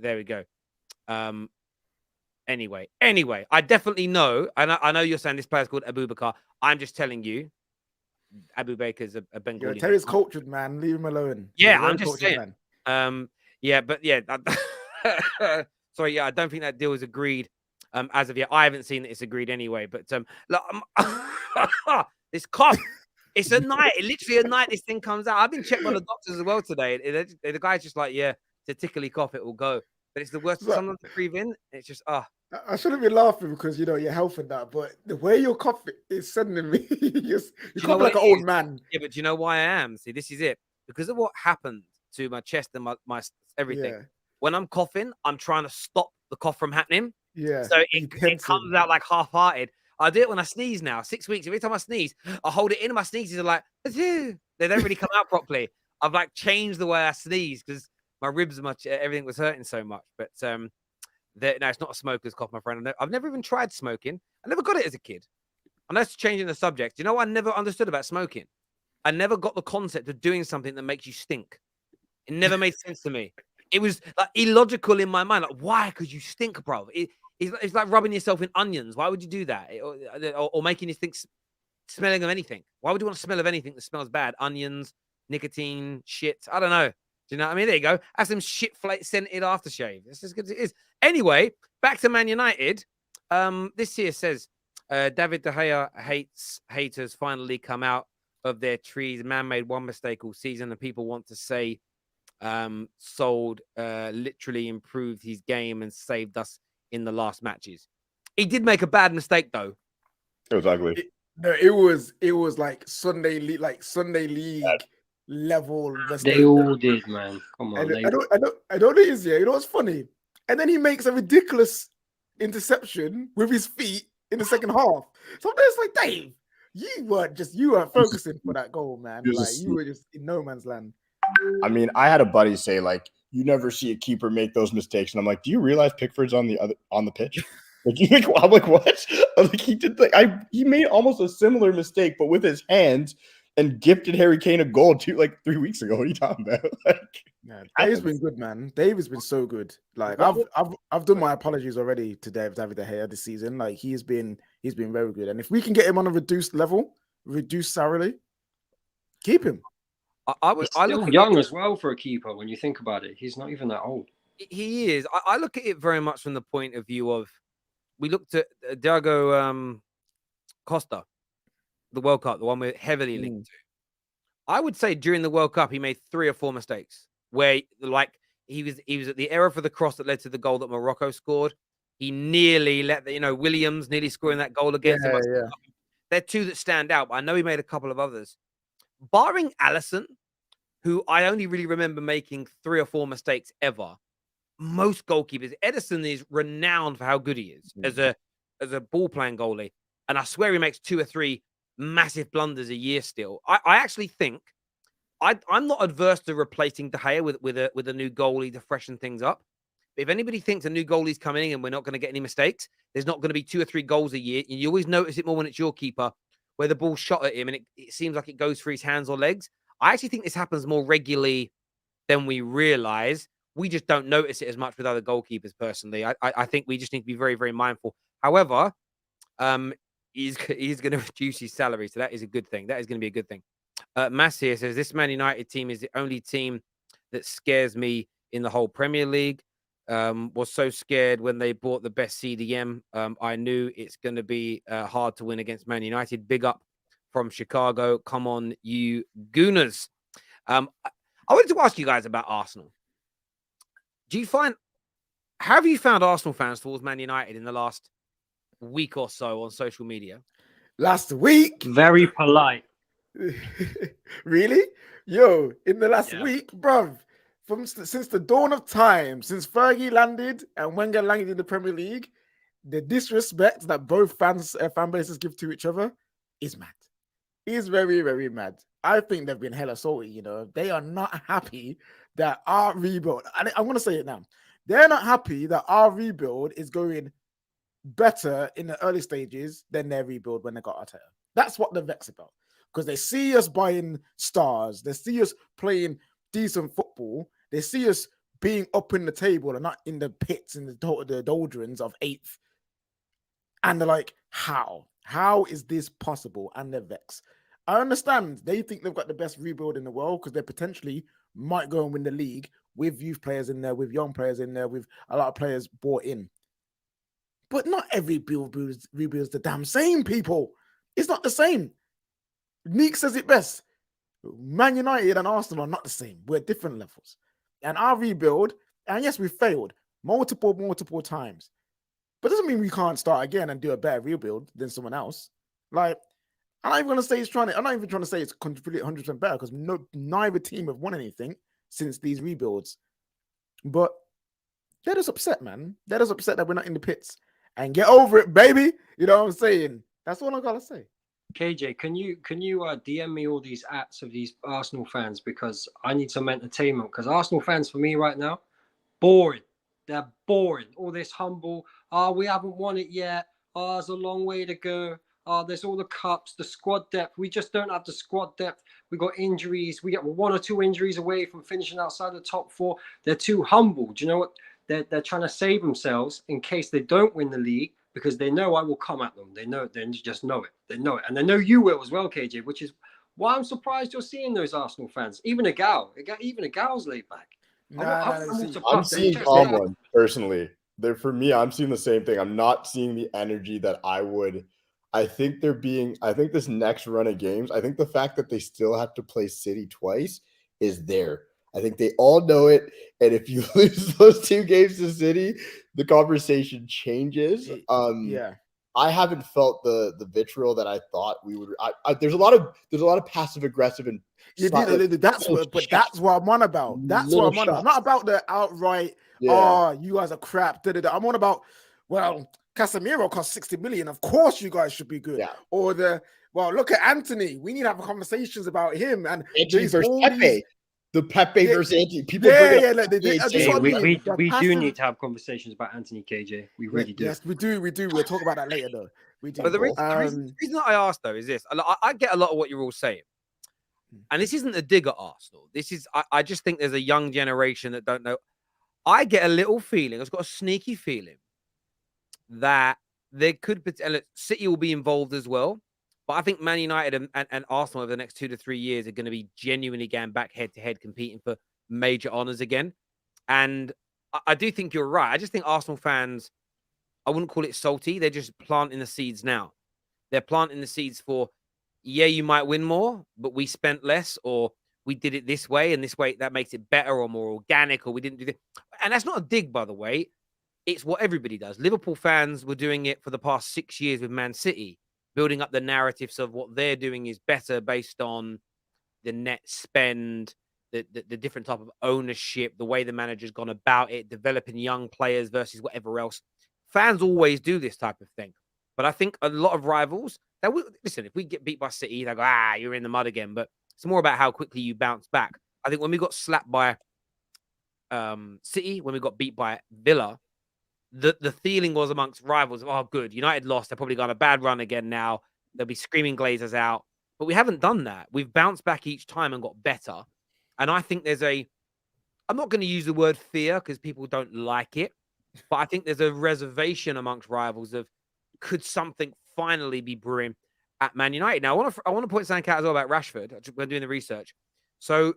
there we go. Anyway, I definitely know, and I know you're saying this player's called Abu Bakar. I'm just telling you, Abu Baker's a Bengali. Terry's cultured, man. Leave him alone. Yeah, I'm just saying. Man. Sorry, I don't think that deal is agreed as of yet. I haven't seen that it's agreed anyway. But this cough, it's a night. Literally a night this thing comes out. I've been checked by the doctors as well today. The guy's just like, yeah, it's a tickly cough, it will go. But it's the worst. Sometimes to breathe in, it's just I shouldn't be laughing because your health and that, but the way you're coughing is sending me. you cough like an old man. Yeah, but do you know why I am? See, this is it. Because of what happened to my chest and my everything. Yeah. When I'm coughing, I'm trying to stop the cough from happening. Yeah. So it comes out like half-hearted. I do it when I sneeze now. 6 weeks. Every time I sneeze, I hold it in. My sneezes are like, they don't really come out properly. I've like changed the way I sneeze because my ribs everything was hurting so much. But No, it's not a smoker's cough, my friend. I've never even tried smoking. I never got it as a kid. And that's changing the subject. You know what I never understood about smoking? I never got the concept of doing something that makes you stink. It never made sense to me. It was like illogical in my mind. Like, why? Because you stink, bro. It's like rubbing yourself in onions. Why would you do that? Or making you think smelling of anything. Why would you want to smell of anything that smells bad? Onions, nicotine, shit. I don't know. Do you know what I mean? There you go. Have some shit scented aftershave. It's as good as it is. Anyway, back to Man United. This here says David De Gea haters finally come out of their trees. Man made one mistake all season, and people want to say Sold literally improved his game and saved us in the last matches. He did make a bad mistake though. It was ugly. It was like Sunday league level mistake. They all did, man. Come on. I don't know this, yeah. You know what's funny? And then he makes a ridiculous interception with his feet in the second half. So it's like, Dave, you weren't focusing for that goal, man. Like you were just in no man's land. I mean, I had a buddy say, like, you never see a keeper make those mistakes. And I'm like, do you realize Pickford's on the pitch? Like, I'm like, what? I'm like, he made almost a similar mistake, but with his hands, and gifted Harry Kane a goal 3 weeks ago. What are you talking about? Yeah, Dave's been good, man. Dave has been so good. Like I've done my apologies already to David De Gea this season. Like he's been very good. And if we can get him on a reduced salary, keep him. He's still young as well for a keeper when you think about it. He's not even that old. He is. I look at it very much from the point of view of, we looked at Diego Costa, the World Cup, the one we're heavily linked to. I would say during the World Cup, he made 3 or 4 mistakes where, like, he was at the error for the cross that led to the goal that Morocco scored. He nearly let Williams nearly scoring that goal against him. Yeah. They're 2 that stand out, but I know he made a couple of others. Barring Alisson, who I only really remember making 3 or 4 mistakes ever, most goalkeepers, Ederson is renowned for how good he is as a ball-playing goalie. And I swear he makes 2 or 3 massive blunders a year still. I actually think I'm not adverse to replacing De Gea with a new goalie to freshen things up. But if anybody thinks a new goalie's coming in and we're not going to get any mistakes, there's not going to be 2 or 3 goals a year. You always notice it more when it's your keeper, where the ball's shot at him and it seems like it goes for his hands or legs. I actually think this happens more regularly than we realize. We just don't notice it as much with other goalkeepers, personally. I think we just need to be very, very mindful. However, he's going to reduce his salary, so that is a good thing. That is going to be a good thing. Mass here says, this Man United team is the only team that scares me in the whole Premier League. Was so scared when they bought the best CDM. I knew it's going to be hard to win against Man United. Big up from Chicago. Come on, you Gooners. I wanted to ask you guys about Arsenal. Have you found Arsenal fans towards Man United in the last week or so on social media? Last week? Very polite. Really? Yo, in the last week, bruv, since the dawn of time, since Fergie landed and Wenger landed in the Premier League, the disrespect that both fan bases give to each other is mad. Is very, very mad. I think they've been hella salty, They are not happy that our rebuild, and I'm going to say it now, they're not happy that our rebuild is going better in the early stages than their rebuild when they got Arteta. That's what they're vexed about. Because they see us buying stars. They see us playing decent football. They see us being up in the table and not in the pits and the doldrums of 8th. And they're like, how? How is this possible? And they're vexed. I understand they think they've got the best rebuild in the world because they potentially might go and win the league with youth players in there, with young players in there, with a lot of players bought in. But not every rebuilds the damn same, people. It's not the same. Neek says it best. Man United and Arsenal are not the same. We're at different levels. And our rebuild, and yes, we failed multiple times. But it doesn't mean we can't start again and do a better rebuild than someone else. Like, I'm not even trying to say it's completely 100% better because neither team have won anything since these rebuilds. But they're just upset, man. They're just upset that we're not in the pits. And get over it, baby. You know what I'm saying? That's all I gotta say. KJ, can you DM me all these ats of these Arsenal fans because I need some entertainment. Because Arsenal fans for me right now, boring. They're boring. All this humble. We haven't won it yet. There's a long way to go. There's all the cups, the squad depth. We just don't have the squad depth. We got injuries. We get 1 or 2 injuries away from finishing outside the top 4. They're too humble. Do you know what? They're trying to save themselves in case they don't win the league, because they know I will come at them. They know. They just know it. They know it, and they know you will as well, KJ. Which is why I'm surprised you're seeing those Arsenal fans. Even a gal, laid back. I'm seeing calm ones personally. For me, I'm seeing the same thing. I'm not seeing the energy that I would. I think this next run of games, I think the fact that they still have to play City twice is there. I think they all know it. And if you lose those 2 games to City, the conversation changes. Yeah. I haven't felt the vitriol that I thought we would. There's a lot of passive aggressive and that's what I'm on about. That's what I'm on about. I'm not about the outright. Oh, you guys are crap. I'm on about. Well, Casemiro cost 60 million. Of course, you guys should be good. Yeah. Or look at Anthony. We need to have conversations about him and Pepe. The Pepe versus Anthony. People we do need to have conversations about Anthony, KJ. We really do. Yes, we do. We'll talk about that later, though. We do. But the reason that I asked, though, is this. I get a lot of what you're all saying. And this isn't a dig at Arsenal. This is, I just think there's a young generation that don't know. I get a little feeling, I've got a sneaky feeling that there could be, City will be involved as well. But I think Man United and Arsenal over the next 2 to 3 years are going to be genuinely going back head-to-head competing for major honours again. And I do think you're right. I just think Arsenal fans, I wouldn't call it salty. They're just planting the seeds now. They're planting the seeds for, you might win more, but we spent less, or we did it this way, and this way that makes it better or more organic, or we didn't do this. And that's not a dig, by the way. It's what everybody does. Liverpool fans were doing it for the past 6 years with Man City, building up the narratives of what they're doing is better based on the net spend, the different type of ownership, the way the manager's gone about it, developing young players versus whatever else. Fans always do this type of thing. But I think a lot of rivals, listen, if we get beat by City, they go, you're in the mud again. But it's more about how quickly you bounce back. I think when we got slapped by City, when we got beat by Villa, the feeling was amongst rivals, good, United lost. They're probably got a bad run again now. They'll be screaming Glazers out. But we haven't done that. We've bounced back each time and got better. And I think I'm not going to use the word fear because people don't like it, but I think there's a reservation amongst rivals of, could something finally be brewing at Man United? Now, I want to point something out as well about Rashford. We're doing the research. So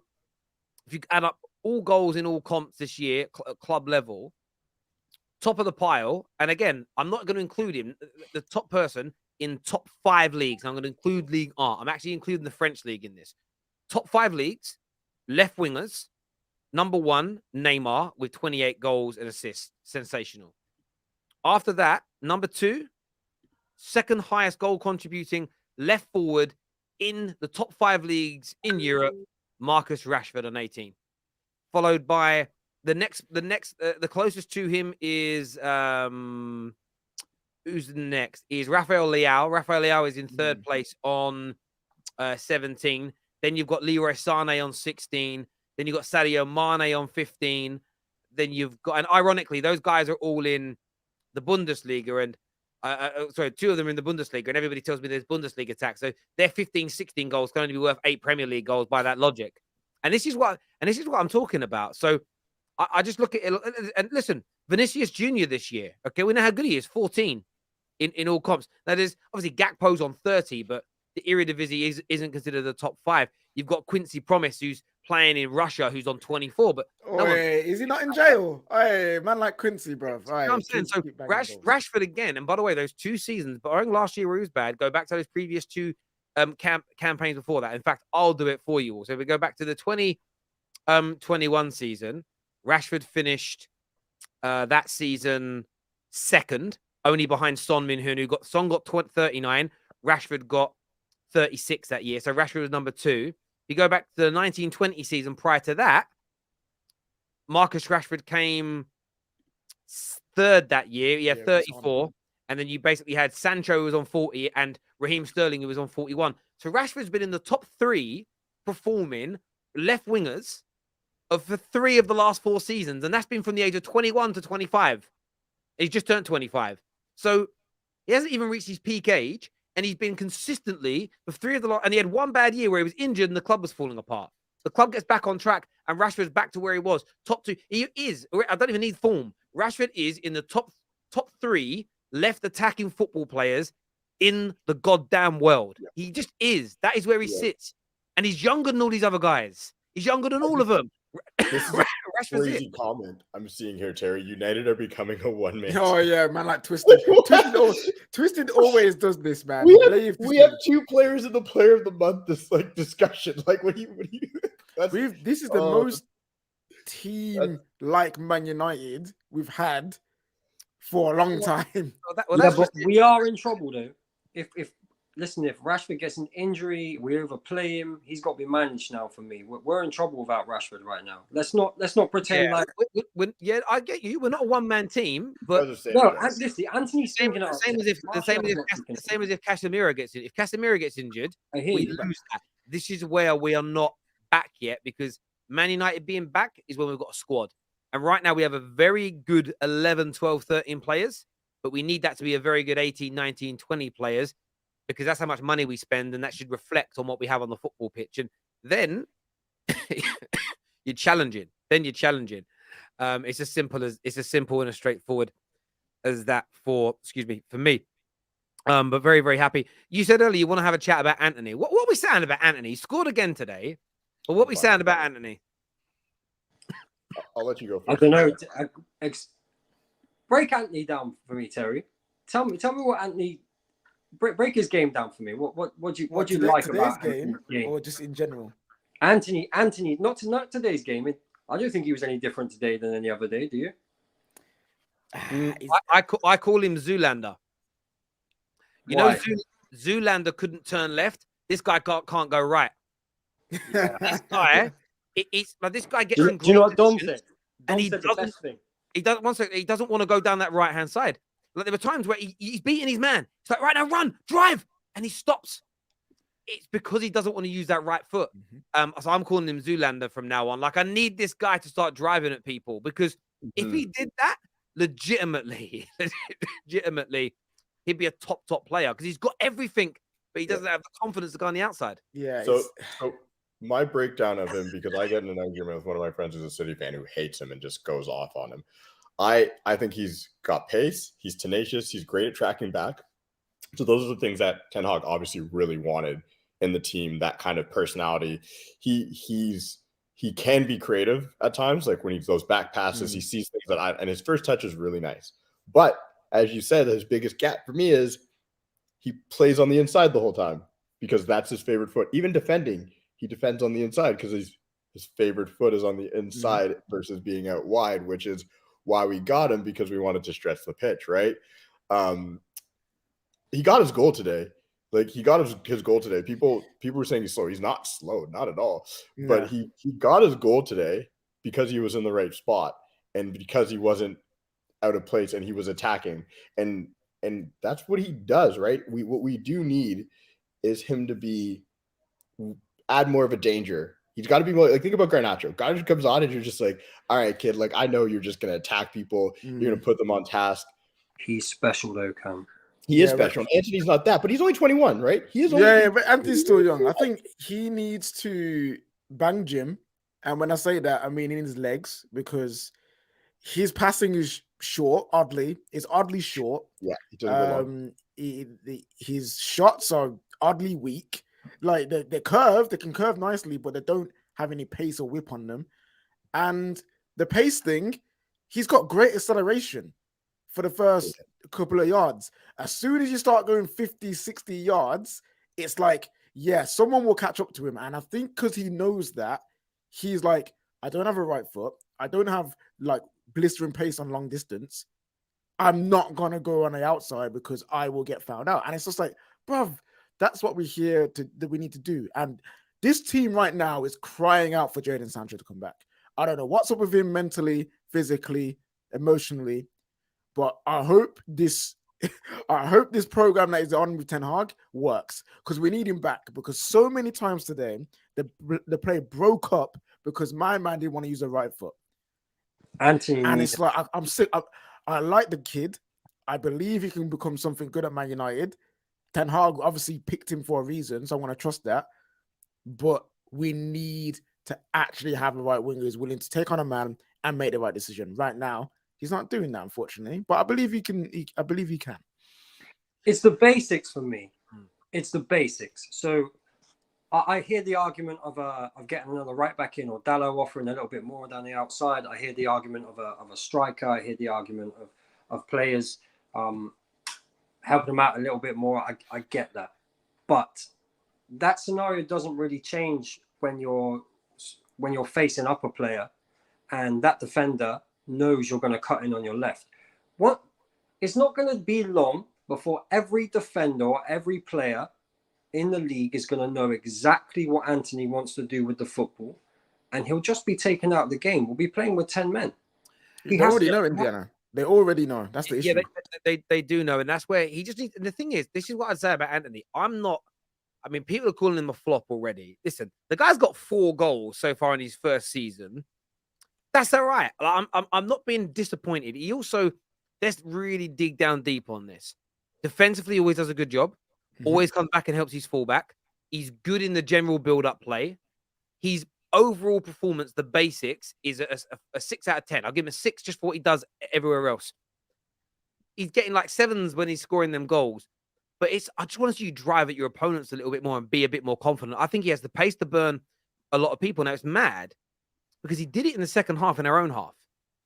if you add up all goals in all comps this year, club level, top of the pile, and again, I'm not going to include him, the top person in top 5 leagues. I'm going to include League R. I'm actually including the French league in this. Top 5 leagues, left wingers, number 1, Neymar, with 28 goals and assists. Sensational. After that, number 2, second highest goal contributing left forward in the top 5 leagues in Europe, Marcus Rashford on 18. Followed by the closest to him is who's the next? Is Rafael Leao. Rafael Leao is in 3rd place on 17. Then you've got Leroy Sané on 16. Then you've got Sadio Mane on 15. Then you've got, and ironically, those guys are all in the Bundesliga, and 2 of them are in the Bundesliga, and everybody tells me there's Bundesliga tax. So their 15, 16 goals can only be worth 8 Premier League goals by that logic. And this is what I'm talking about. So I just look at it, and listen, Vinicius Jr. this year, okay, we know how good he is, 14 in all comps. Now, there's obviously Gakpo's on 30, but the Eredivisie isn't considered the top 5. You've got Quincy Promes, who's playing in Russia, who's on 24. But is he not in jail? Man, like Quincy, bro. I'm saying, so Rashford again, and by the way, those 2 seasons, but I think last year where he was bad, go back to those previous 2 campaigns before that. In fact, I'll do it for you all. So if we go back to the 2021 season, Rashford finished that season 2nd, only behind Son Min-hoon, Son got 39, Rashford got 36 that year. So Rashford was number 2. If you go back to the 1920 season prior to that, Marcus Rashford came 3rd that year. He had 34. And then you basically had Sancho, who was on 40, and Raheem Sterling, who was on 41. So Rashford's been in the top 3 performing left wingers for 3 of the last 4 seasons, and that's been from the age of 21 to 25. He's just turned 25. So he hasn't even reached his peak age, and he's been consistently for 3 of the last, and he had one bad year where he was injured and the club was falling apart. The club gets back on track, and Rashford's back to where he was. Top 2. He is, I don't even need form. Rashford is in the top 3 left attacking football players in the goddamn world. Yeah. He just is. That is where he sits. And he's younger than all these other guys. He's younger than all of them. This is a crazy comment I'm seeing here, Terry. United are becoming a one-man. Oh yeah, man, like Twisted. Twisted always does this, man. We have 2 players in the Player of the Month. This like discussion, like what do you? This is the most team like Man United we've had for a long time. But we are in trouble though. If Rashford gets an injury, we overplay him. He's got to be managed now. For me, we're in trouble without Rashford right now. Let's not pretend like. I get you. We're not a one-man team, but no. Listen, Anthony's same as if Casemiro gets injured. If Casemiro gets injured, we lose that. This is where we are not back yet, because Man United being back is when we've got a squad, and right now we have a very good 11, 12, 13 players, but we need that to be a very good 18, 19, 20 players. Because that's how much money we spend, and that should reflect on what we have on the football pitch. And then you're challenging. It's as simple and as straightforward as that for me. But very, very happy. You said earlier you want to have a chat about Anthony. What are we saying about Anthony? He scored again today. But what are we saying about Anthony? I'll let you go first. I don't know. Break Anthony down for me, Terry. Tell me what Anthony. Break his game down for me. What do you like about game, or just in general? Anthony, not today's game. I don't think he was any different today than any other day. Do you? I call him Zoolander. You know, Zoolander couldn't turn left. This guy can't go right. Yeah. This guy, this guy gets in. Do you know what Dom said? And he doesn't want to go down that right hand side. Like there were times where he's beating his man. It's like, right now, run, drive, and he stops. It's because he doesn't want to use that right foot. So I'm calling him Zoolander from now on. Like I need this guy to start driving at people, because if he did that, legitimately, he'd be a top player, because he's got everything, but he doesn't have the confidence to go on the outside. Yeah. So my breakdown of him, because I get in an argument with one of my friends who's a City fan who hates him and just goes off on him. I think he's got pace. He's tenacious. He's great at tracking back. So those are the things that Ten Hag obviously really wanted in the team, that kind of personality. He can be creative at times, like when he those back passes, he sees things and his first touch is really nice. But as you said, his biggest gap for me is he plays on the inside the whole time, because that's his favorite foot. Even defending, he defends on the inside because his favorite foot is on the inside versus being out wide, which is why we got him, because we wanted to stretch the pitch, right? He got his goal today. Like he got his goal today. People were saying he's slow. He's not slow, not at all. Yeah. But he got his goal today because he was in the right spot and because he wasn't out of place and he was attacking. And that's what he does, right? What we do need is him to add more of a danger. He's got to be more like, think about Garnacho. Garnacho comes on and you're just like, all right, kid, like I know you're just going to attack people. You're going to put them on task. He's special though, Cam. He is special. Right. Anthony's not that, but he's only 21, right? He is only but Anthony's still young. I think he needs to bang gym. And when I say that, I mean in his legs, because his passing is short, oddly. It's oddly short. Yeah, he doesn't his shots are oddly weak. Like they curve, they can curve nicely, but they don't have any pace or whip on them. And the pace thing, he's got great acceleration for the first couple of yards. As soon as you start going 50, 60 yards, it's like, yeah, someone will catch up to him. And I think because he knows that, he's like, I don't have a right foot. I don't have like blistering pace on long distance. I'm not going to go on the outside because I will get found out. And it's just like, bruv, that's what we that we need to do. And this team right now is crying out for Jadon Sancho to come back. I don't know what's up with him mentally, physically, emotionally, but I hope this program that is on with Ten Hag works, because we need him back. Because so many times today, the play broke up because my man didn't want to use the right foot. Anthony And needs it's like I'm sick. I like the kid. I believe he can become something good at Man United. Ten Hag obviously picked him for a reason, so I want to trust that. But we need to actually have a right winger who's willing to take on a man and make the right decision. Right now, he's not doing that, unfortunately. But I believe he can. I believe he can. It's the basics for me. It's the basics. So I hear the argument of getting another right back in, or Dallo offering a little bit more down the outside. I hear the argument of a striker. I hear the argument of players helping them out a little bit more. I get that, but that scenario doesn't really change when you're facing up a player, and that defender knows you're going to cut in on your left. It's not going to be long before every defender or every player in the league is going to know exactly what Anthony wants to do with the football, and he'll just be taken out of the game. We'll be playing with 10 men. They already know, Indiana. They already know. That's the issue. Yeah, they do know, and that's where he just needs. And the thing is, this is what I'd say about Anthony. I mean, people are calling him a flop already. Listen, the guy's got 4 goals so far in his first season. That's all right. I'm not being disappointed. He also, let's really dig down deep on this. Defensively, always does a good job. Always comes back and helps his fullback. He's good in the general build-up play. His overall performance, the basics, is a 6 out of 10. I'll give him a 6 just for what he does everywhere else. He's getting like 7s when he's scoring them goals. But I just want to see you drive at your opponents a little bit more and be a bit more confident. I think he has the pace to burn a lot of people. Now, it's mad because he did it in the second half in our own half.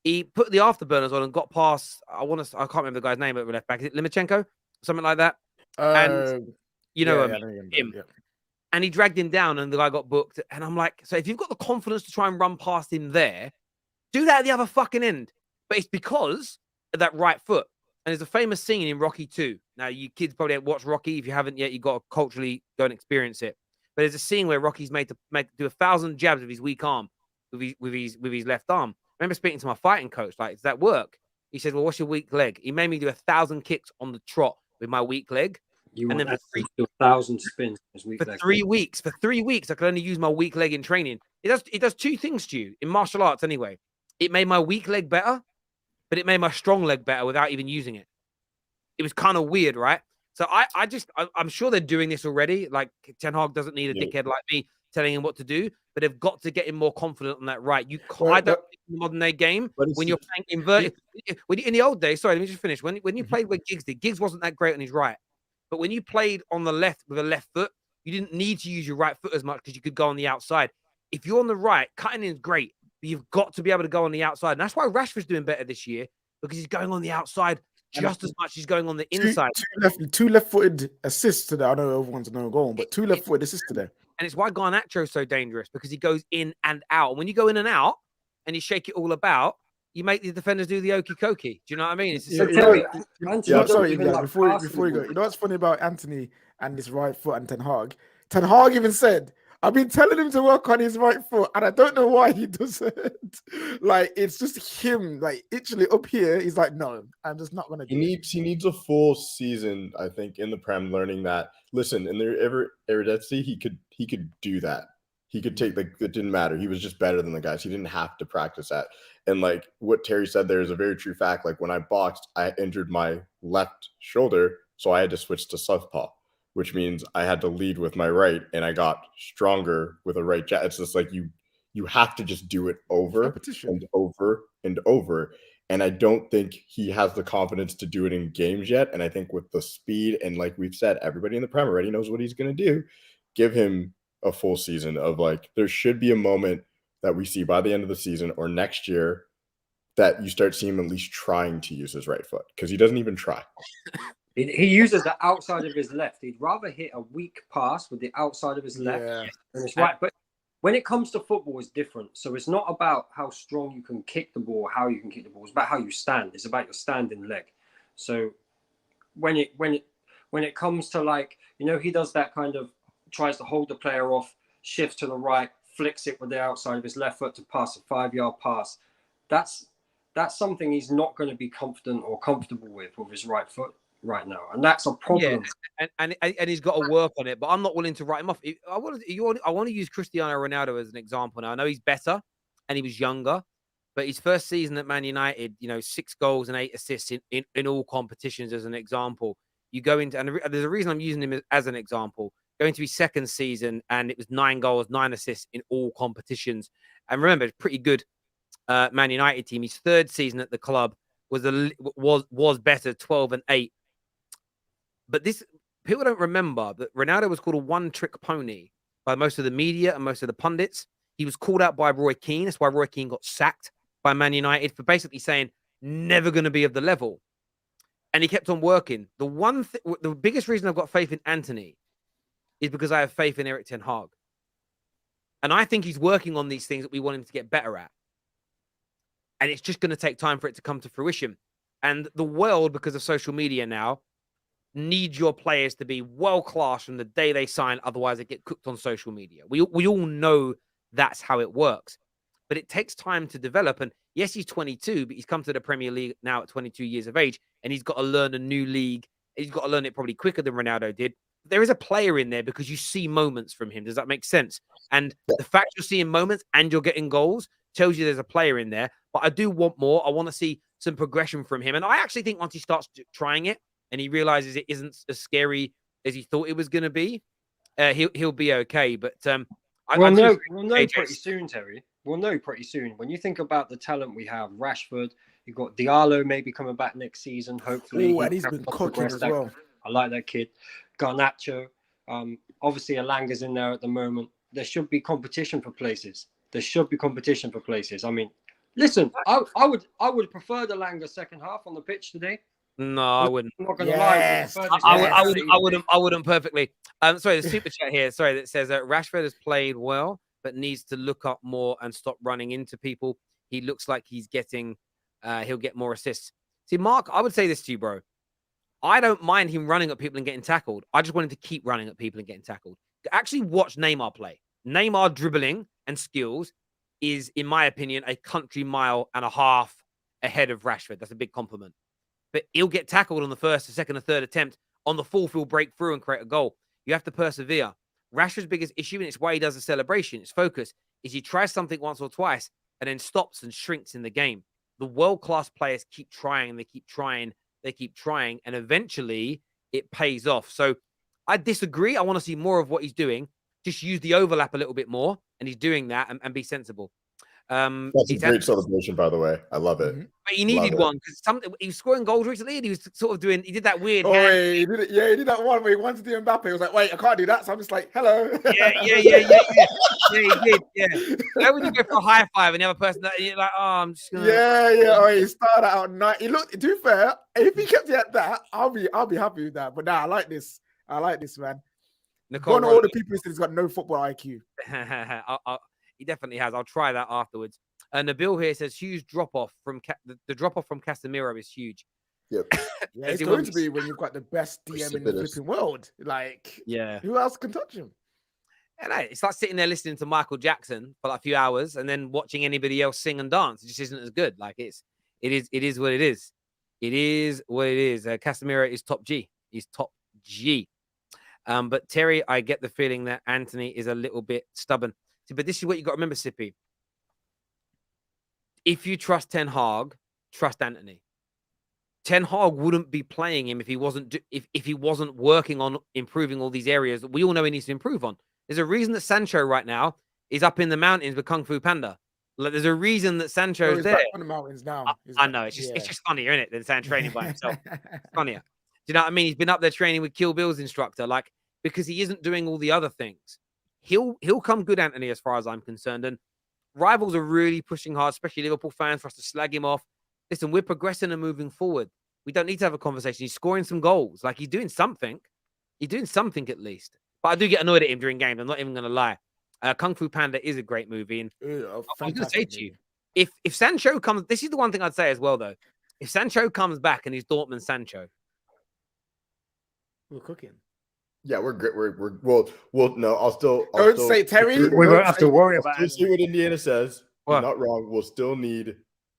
He put the afterburners on and got past, I can't remember the guy's name at the left back. Is it Limachenko? Something like that. And you know him. Yeah. And he dragged him down and the guy got booked. And I'm like, so if you've got the confidence to try and run past him there, do that at the other fucking end. But it's because of that right foot. And there's a famous scene in Rocky 2. Now, you kids probably haven't watched Rocky. If you haven't yet, you've got to culturally go and experience it. But there's a scene where Rocky's made to do 1,000 jabs with his weak arm, with his left arm. I remember speaking to my fighting coach, like, does that work? He said, well, what's your weak leg? He made me do 1,000 kicks on the trot with my weak leg. And then do 1,000 spins for 3 weeks. For 3 weeks, I could only use my weak leg in training. It does 2 things to you in martial arts anyway. It made my weak leg better, but it made my strong leg better without even using it. It was kind of weird, right? So I'm sure they're doing this already. Like, Ten Hag doesn't need a dickhead like me telling him what to do, but they've got to get him more confident on that right. You can't, I don't think in the modern day game, when you're playing inverted, in the old days, sorry, let me just finish. When you played where Giggs did, Giggs wasn't that great on his right. But when you played on the left with a left foot, you didn't need to use your right foot as much because you could go on the outside. If you're on the right, cutting in is great, but you've got to be able to go on the outside. And that's why Rashford's doing better this year, because he's going on the outside just as much as he's going on the inside. Two left-footed assists today. I know everyone's no goal, but 2 left-footed assists today. And it's why Garnacho's so dangerous, because he goes in and out. And when you go in and out and you shake it all about, you make the defenders do the okey dokey. Do you know what I mean? Before you go, you know what's funny about Anthony and this right foot and Ten Hag? Ten Hag even said, I've been telling him to work on his right foot, and I don't know why he doesn't. Like, it's just him, like, literally up here. He's like, no, I'm just not going to do it. He needs a full season, I think, in the Prem, learning that, listen, in the Eredivisie, he could do that. He could take, like, it didn't matter. He was just better than the guys. He didn't have to practice that. And, like, what Terry said there is a very true fact. Like, when I boxed, I injured my left shoulder, so I had to switch to southpaw, which means I had to lead with my right, and I got stronger with a right jab. It's just like you have to just do it over and over and over. And I don't think he has the confidence to do it in games yet. And I think with the speed, and like we've said, everybody in the Prem already knows what he's going to do. Give him a full season of, like, there should be a moment that we see by the end of the season or next year that you start seeing him at least trying to use his right foot, because he doesn't even try. He uses the outside of his left. He'd rather hit a weak pass with the outside of his left than his right. But when it comes to football, it's different. So it's not about how strong you can kick the ball, how you can kick the ball. It's about how you stand. It's about your standing leg. So when it comes to, like, you know, he does that kind of, tries to hold the player off, shifts to the right, flicks it with the outside of his left foot to pass a 5-yard pass. That's something he's not going to be confident or comfortable with his right foot. right now, and that's a problem. And he's got to work on it. But I'm not willing to write him off. I want to use Cristiano Ronaldo as an example now. I know he's better and he was younger, but his first season at Man United, 6 goals and 8 assists in all competitions as an example. You go into, and there's a reason I'm using him as an example. Going to his second season, and it was 9 goals, 9 assists in all competitions. And remember, it's pretty good Man United team. His third season at the club was better, 12 and 8. But people don't remember that Ronaldo was called a one-trick pony by most of the media and most of the pundits. He was called out by Roy Keane. That's why Roy Keane got sacked by Man United for basically saying never going to be of the level. And he kept on working. The biggest reason I've got faith in Antony is because I have faith in Erik ten Hag. And I think he's working on these things that we want him to get better at. And it's just going to take time for it to come to fruition. And the world, because of social media now, needs your players to be world-class from the day they sign. Otherwise, they get cooked on social media. We all know that's how it works. But it takes time to develop. And yes, he's 22, but he's come to the Premier League now at 22 years of age. And he's got to learn a new league. He's got to learn it probably quicker than Ronaldo did. There is a player in there because you see moments from him. Does that make sense? And the fact you're seeing moments and you're getting goals tells you there's a player in there. But I do want more. I want to see some progression from him. And I actually think once he starts trying it and he realizes it isn't as scary as he thought it was going to be, he'll be okay. But we'll know pretty soon, Terry. We'll know pretty soon. When you think about the talent we have, Rashford, you've got Diallo maybe coming back next season, hopefully. Oh, and he's been cooking as well. I like that kid. Garnacho. Obviously, Alanga's in there at the moment. There should be competition for places. I mean, listen, I would prefer the Alanga second half on the pitch today. No, I wouldn't. I'm not going to lie. I wouldn't perfectly. Sorry, the super chat here. Sorry, that says that Rashford has played well, but needs to look up more and stop running into people. He looks like he's getting. He'll get more assists. See, Mark, I would say this to you, bro. I don't mind him running at people and getting tackled. I just want him to keep running at people and getting tackled. Actually, watch Neymar play. Neymar dribbling and skills is, in my opinion, a country mile and a half ahead of Rashford. That's a big compliment. But he'll get tackled on the first, the second, and third attempt. On the fourth, he'll break through and create a goal. You have to persevere. Rashford's biggest issue, and it's why he does a celebration, it's focus, is he tries something once or twice and then stops and shrinks in the game. The world-class players keep trying, and they keep trying, and eventually it pays off. So I disagree. I want to see more of what he's doing. Just use the overlap a little bit more, and he's doing that, and be sensible. That's a great celebration, by the way. I love it. But he needed one because he was scoring goals recently, and he was sort of he did that weird. He did it. Yeah, he did that one where he wanted to do Mbappe. He was like, "Wait, I can't do that." So I'm just like, "Hello." Yeah. Yeah, he did. Yeah. Why would you go for a high five and the other person you're like, "Oh, I'm just gonna." Yeah. Oh, he started out night. He looked. To be fair, if he kept it at that, I'll be happy with that. But now I like this, man. One of all the people who said he's got no football IQ. He definitely has. I'll try that afterwards. Nabil here says huge drop off from the drop off from Casemiro is huge. Yep. Yeah, it's going to be when you've got the best DM in the flipping world. Like, who else can touch him? And it's like sitting there listening to Michael Jackson for like a few hours and then watching anybody else sing and dance. It just isn't as good. Like it is what it is. It is what it is. Casemiro is top G. He's top G. But Terry, I get the feeling that Antony is a little bit stubborn. But this is what you got to remember, Sippy. If you trust Ten Hag, trust Antony. Ten Hag wouldn't be playing him if he wasn't working on improving all these areas that we all know he needs to improve on. There's a reason that Sancho right now is up in the mountains with Kung Fu Panda. Like, there's a reason that Sancho's there. Back on the mountains now. I know it's just funnier, isn't it, than Sancho training by himself? It's funnier. Do you know what I mean? He's been up there training with Kill Bill's instructor, like because he isn't doing all the other things. He'll come good, Antony, as far as I'm concerned. And rivals are really pushing hard, especially Liverpool fans, for us to slag him off. Listen, we're progressing and moving forward. We don't need to have a conversation. He's scoring some goals. Like, he's doing something. He's doing something at least. But I do get annoyed at him during games. I'm not even going to lie. Kung Fu Panda is a great movie. And I'm going to say to you, if Sancho comes, this is the one thing I'd say as well, though. If Sancho comes back and he's Dortmund Sancho, we're cooking. Yeah, we're good. We'll no. I'll still say Terry. We won't have to worry about it. See what Indiana says. What? You're not wrong. We'll still need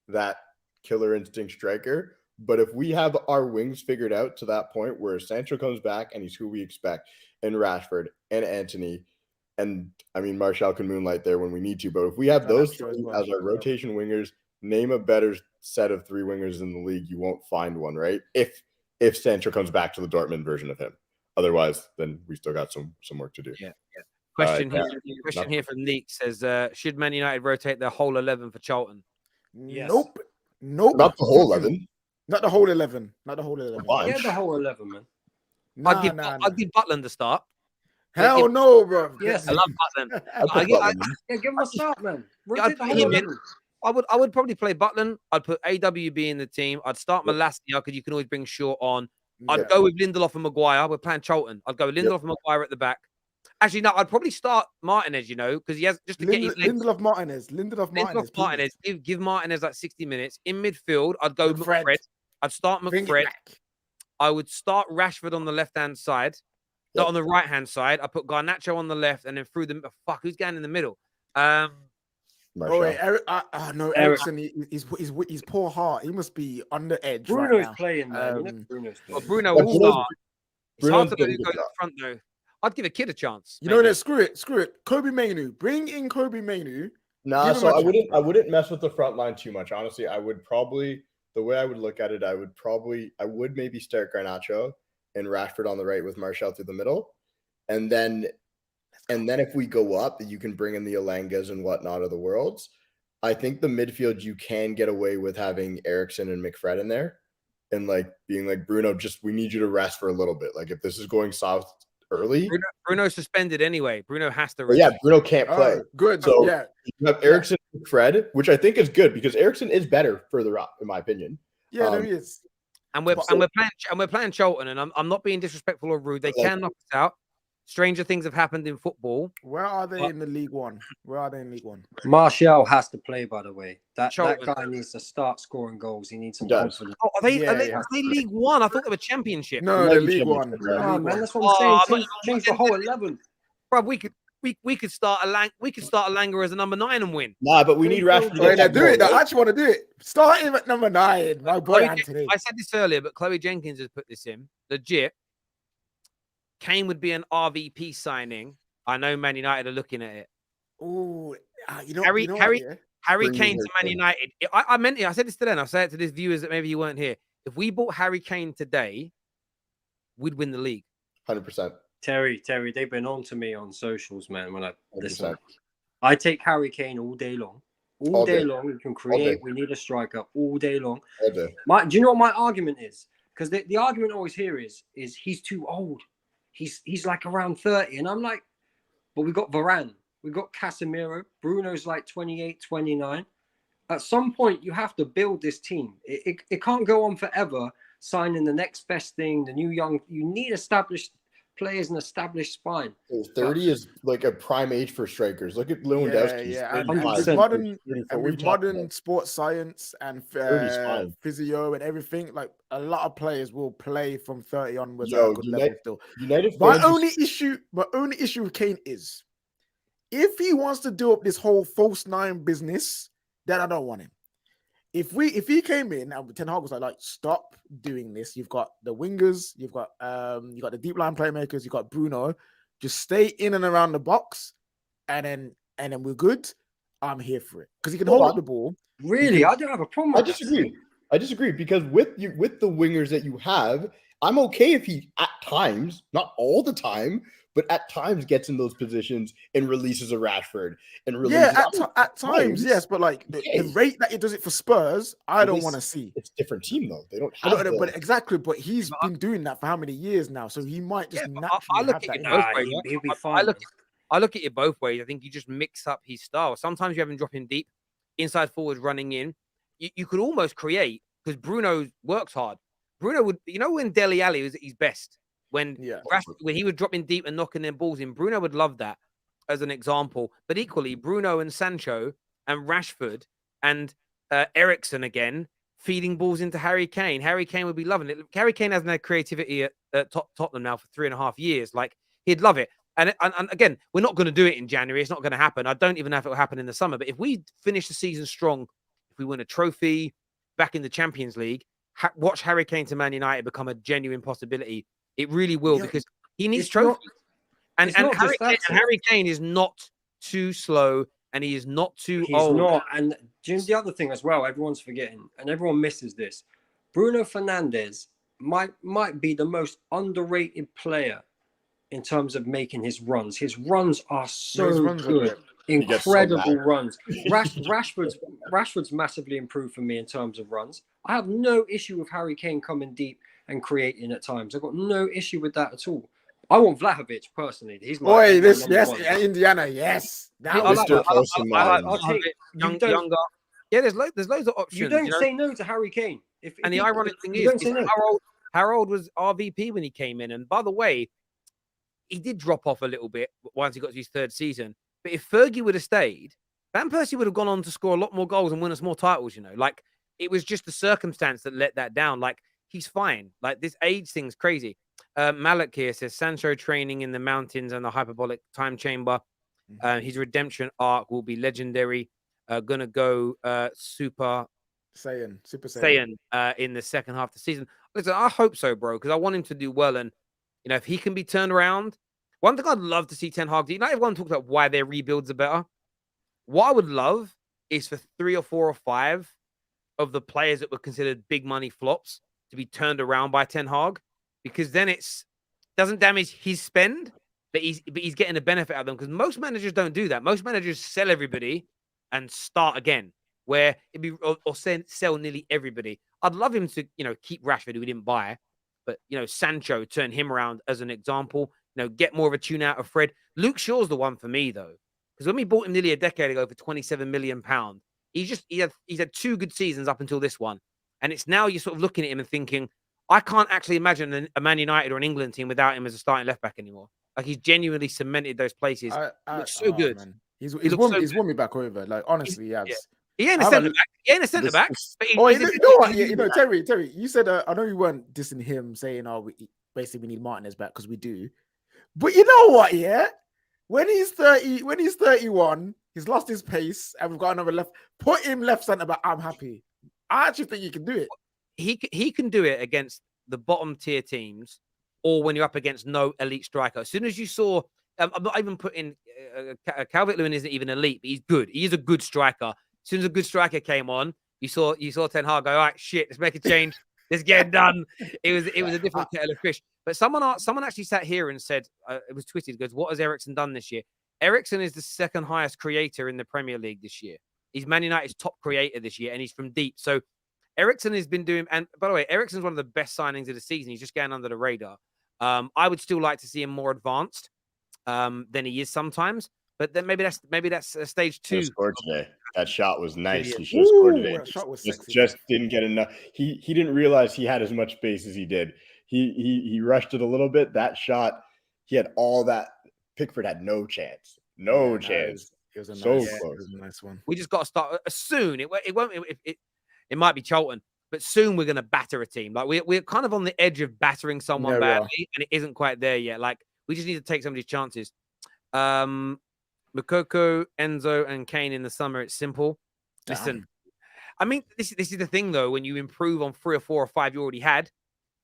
that killer instinct striker, But if we have our wings figured out to that point where Sancho comes back and he's who we expect, and Rashford and Antony, and I mean Martial can moonlight there when we need to. But if we have those Garnacho as three well, as our yeah. rotation wingers, name a better set of 3 wingers in the league. You won't find one, right? If Sancho comes back to the Dortmund version of him. Otherwise, then we still got some work to do. Yeah. Question yeah, here from Leek says, should Man United rotate their whole 11 for Charlton? Yes. Nope. Not the whole 11. Not the whole 11. Not the whole 11. Bunch. Yeah, the whole 11, man. Nah, I'd give Butland the start. Hell no, bro. Yes. I love Butland. I'd put Butland in. Yeah, give him a start, man. I'd Rotate the put whole him in. 11. I would probably play Butland. I'd put AWB in the team. I'd start Malassia because you can always bring Shaw on. I'd go with Lindelof and Maguire. We're playing Charlton. I'd go with Lindelof and Maguire at the back. Actually, no, I'd probably start Martinez, because he has just to get his legs. Lindelof Martinez. Give Martinez like 60 minutes. In midfield, I'd go McFred. I'd start McFred. I would start Rashford on the left-hand side. Not on the right-hand side. I put Garnacho on the left and then through the... who's going in the middle? Ericsson, his poor heart. He must be on the edge. Bruno's right playing, man. Bruno's playing. Bruno will start. It's hard to know who goes up front, though. I'd give a kid a chance. Screw it. Kobe Mainu. Bring in Kobe Mainu. Nah, so I wouldn't mess with the front line too much. Honestly, I would probably, the way I would look at it, I would maybe start Garnacho and Rashford on the right with Martial through the middle. And then if we go up, you can bring in the Alangas and whatnot of the worlds. I think the midfield, you can get away with having Ericsson and McFred in there and like being like, Bruno, we need you to rest for a little bit. Like if this is going south early. Bruno's suspended anyway. Bruno has to rest. Yeah, Bruno can't play. Good. So yeah. You have Ericsson and McFred, which I think is good because Ericsson is better further up, in my opinion. Yeah, there he is. And we're playing Charlton, and I'm not being disrespectful or rude. They can knock us out. Stranger things have happened in football. Where are they in the League One? Martial has to play, by the way. That guy needs to start scoring goals. He needs some confidence. Oh, are they League One? I thought they were Championship. No, they're League One. Oh, man, that's what I'm saying. Change the whole 11. Bro, we could start Alanga as a number 9 and win. Nah, but we need Rashford to get do it. I actually want to do it. Start him at number 9. My boy Anthony. I said this earlier, but Chloe Jenkins has put this in. Legit. Kane would be an RVP signing. I know Man United are looking at it. Oh, Harry Kane to Man United. I meant it. I said this to them. I said it to these viewers that maybe you weren't here. If we bought Harry Kane today, we'd win the league. 100%. Terry, they've been on to me on socials, man. When I listen, I take Harry Kane all day long. All day long. We can create. We need a striker all day long. All day. Do you know what my argument is? Because the argument I always hear is he's too old. He's like around 30. And I'm like, but we got Varane. We got Casemiro. Bruno's like 28, 29. At some point, you have to build this team. It can't go on forever signing the next best thing, the new young. You need established players and established spine. 30 is like a prime age for strikers. Look at Lewandowski. And with modern sports science and physio and everything, like a lot of players will play from 30 onwards at a good level still. My only issue with Kane is if he wants to do up this whole false 9 business, then I don't want him. If he came in and Ten Hag was like, stop doing this. You've got the wingers, you've got the deep line playmakers, you've got Bruno. Just stay in and around the box, and then we're good. I'm here for it because he can hold up the ball. Really, I don't have a problem. I disagree because with the wingers that you have, I'm okay if he at times, not all the time, but at times gets in those positions and releases a Rashford and releases. Yeah, at times, yes, but like the rate that he does it for Spurs, I don't want to see. It's a different team though; they don't have. But exactly, but he's been doing that for how many years now? So he might just naturally have that. He'll be fine. I look at it both ways. I think you just mix up his style. Sometimes you have him dropping deep, inside forwards running in. You could almost create because Bruno works hard. Bruno would, when Dele Alli was at his best. When he would drop in deep and knocking their balls in, Bruno would love that as an example. But equally, Bruno and Sancho and Rashford and Ericsson again feeding balls into Harry Kane. Harry Kane would be loving it. Harry Kane hasn't had creativity at Tottenham now for 3.5 years. Like he'd love it. And again, we're not going to do it in January. It's not going to happen. I don't even know if it will happen in the summer. But if we finish the season strong, if we win a trophy back in the Champions League, watch Harry Kane to Man United become a genuine possibility. It really will, Yeah, because he needs it's trophies. it's not Harry just that, Harry Kane is not too slow, and he is not too He's old. not. And Jim, the other thing as well, everyone's forgetting, and everyone misses this. Bruno Fernandes might be the most underrated player in terms of making his runs. His runs are so his runs are good, great. gets so incredible bad. runs. Rashford's massively improved for me in terms of runs. I have no issue with Harry Kane coming deep and creating at times. I've got no issue with that at all. I want Vlahovic personally. He's my, Boy, he's my yes, number one. Indiana, yes. That I was like Mr. that. Close in mind. I'll take young, you. Don't younger. Yeah, there's loads of options. you don't say no to Harry Kane. And the ironic thing you is don't say no. Harold was RVP when he came in. And by the way, he did drop off a little bit once he got to his third season. But if Fergie would have stayed, Van Persie would have gone on to score a lot more goals and win us more titles, Like, it was just the circumstance that let that down. Like, he's fine. Like, this age thing's crazy. Malik here says Sancho training in the mountains and the hyperbolic time chamber. His redemption arc will be legendary. Gonna go Super Saiyan in the second half of the season. Listen, I hope so, bro, because I want him to do well. And, if he can be turned around, one thing I'd love to see Ten Hag do, everyone talks about why their rebuilds are better. What I would love is for 3 or 4 or 5 of the players that were considered big money flops to be turned around by Ten Hag, because then it's doesn't damage his spend, but he's getting a benefit out of them, because most managers don't do that. Most managers sell everybody and start again, where it'd be or sell nearly everybody. I'd love him to, keep Rashford, who we didn't buy, but Sancho, turn him around as an example. Get more of a tune out of Fred. Luke Shaw's the one for me though, because when we bought him nearly a decade ago for £27 million, he had 2 good seasons up until this one, and it's now you're sort of looking at him and thinking, I can't actually imagine a Man United or an England team without him as a starting left back anymore. Like, he's genuinely cemented those places. He looks so good. Man. He's won me back over. Like, honestly, he has. Yeah. He ain't a centre back. He ain't a centre back. You know what? Yeah, Terry, you said I know you weren't dissing him, saying, basically we need Martinez back, because we do. But you know what? Yeah, when he's 30, when he's 31, he's lost his pace, and we've got another left. Put him left centre back. I'm happy. I actually think he can do it. He can do it against the bottom tier teams, or when you're up against no elite striker. As soon as you saw, I'm not even putting Calvert-Lewin isn't even elite, but he's good. He is a good striker. As soon as a good striker came on, you saw Ten Hag go, all right, shit, let's make a change. Let's get it done. It was a different kettle of fish. But someone actually sat here and said, it was tweeted, goes, what has Eriksen done this year? Eriksen is the second highest creator in the Premier League this year. He's Man United's top creator this year, and he's from deep. So Eriksen has been doing, and by the way, Eriksen's one of the best signings of the season. He's just going under the radar. I would still like to see him more advanced than he is sometimes. But then maybe that's stage 2. He scored today. That shot was nice. He should have scored today. That shot was sexy. Just didn't get enough. He didn't realize he had as much space as he did. He rushed it a little bit. That shot, he had all that. Pickford had no chance. No chance. It was So nice, close. It was a nice one. We just got to start soon. It won't. It might be Charlton, but soon we're going to batter a team. Like, we're kind of on the edge of battering someone badly, and it isn't quite there yet. Like, we just need to take some of these chances. Makoko, Enzo, and Kane in the summer. It's simple. Listen, I mean, this is the thing though. When you improve on 3 or 4 or 5 you already had,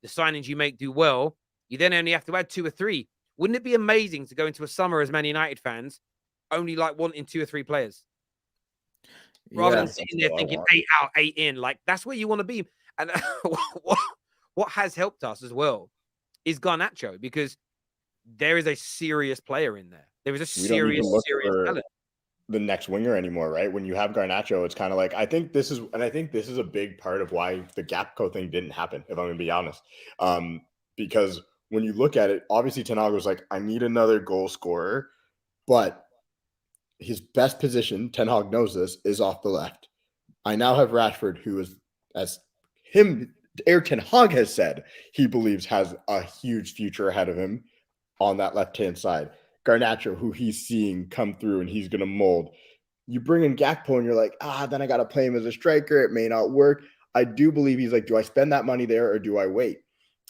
the signings you make do well. You then only have to add 2 or 3. Wouldn't it be amazing to go into a summer as Man United fans only like wanting 2 or 3 players, rather than sitting there thinking 8 out, 8 in? Like, that's where you want to be. And what has helped us as well is Garnacho, because there is a serious player in there. There is a serious talent. The next winger anymore, right? When you have Garnacho, it's kind of like, I think this is a big part of why the Gapco thing didn't happen, if I'm going to be honest. Because when you look at it, obviously Ten Hag was like, I need another goal scorer, but his best position, Ten Hag knows this, is off the left. I now have Rashford, who is, as Ten Hag has said, he believes has a huge future ahead of him on that left-hand side. Garnacho, who he's seeing come through and he's going to mold. You bring in Gakpo and you're like, then I got to play him as a striker. It may not work. I do believe he's like, do I spend that money there or do I wait?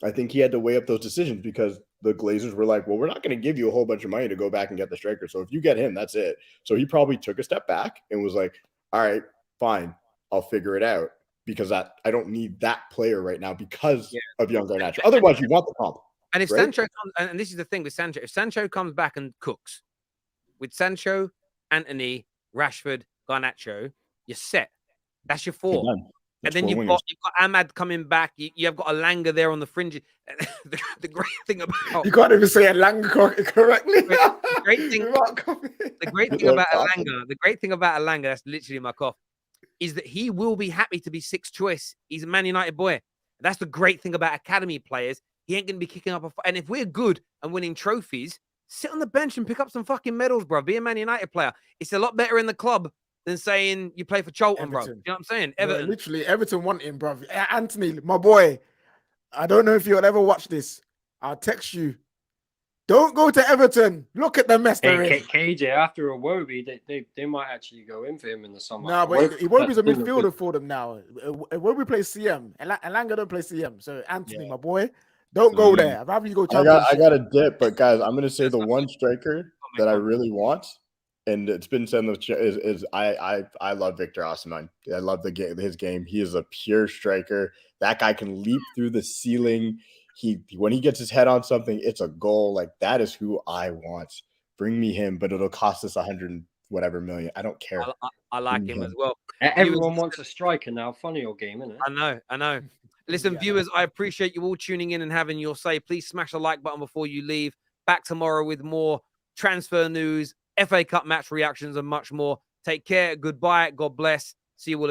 I think he had to weigh up those decisions, because the Glazers were like, well, we're not going to give you a whole bunch of money to go back and get the striker. So if you get him, that's it. So he probably took a step back and was like, all right, fine, I'll figure it out. because I don't need that player right now because of young Garnacho. Otherwise, you want the comp. And if right? Sancho comes, and this is the thing with Sancho, if Sancho comes back and cooks with Sancho, Anthony, Rashford, Garnacho, you're set. That's your four. And then you've got Ahmad coming back. You have got Alanga there on the fringe. The great thing about you can't even say Alanga correctly. the great thing about Alanga, that's literally my cough, is that he will be happy to be sixth choice. He's a Man United boy. That's the great thing about academy players. He ain't going to be kicking up and if we're good and winning trophies, sit on the bench and pick up some fucking medals, bro. Be a Man United player. It's a lot better in the club than saying you play for Charlton, bro. You know what I'm saying? Everton. Bro, literally, Everton want him, bro. Anthony, my boy, I don't know if you'll ever watch this. I'll text you. Don't go to Everton. Look at the mess they're in. KJ, after Iwobi, they might actually go in for him in the summer. No, but Iwobi's a midfielder for them now. Iwobi plays CM. Elanga don't play CM. So, Anthony, my boy, don't go there. I'd rather you go Championship. I got a dip, but guys, I'm going to say the one striker that I really want, and it's been said is I love Victor Osimhen. I love his game. He is a pure striker. That guy can leap through the ceiling. When he gets his head on something, it's a goal. Like that is who I want. Bring me him, but it'll cost us 100 whatever million. I don't care. I like him as well. Everyone wants a striker now. Funny old game, isn't it? I know. Listen, viewers, I appreciate you all tuning in and having your say. Please smash the like button before you leave. Back tomorrow with more transfer news, FA Cup match reactions, and much more. Take care. Goodbye. God bless. See you all.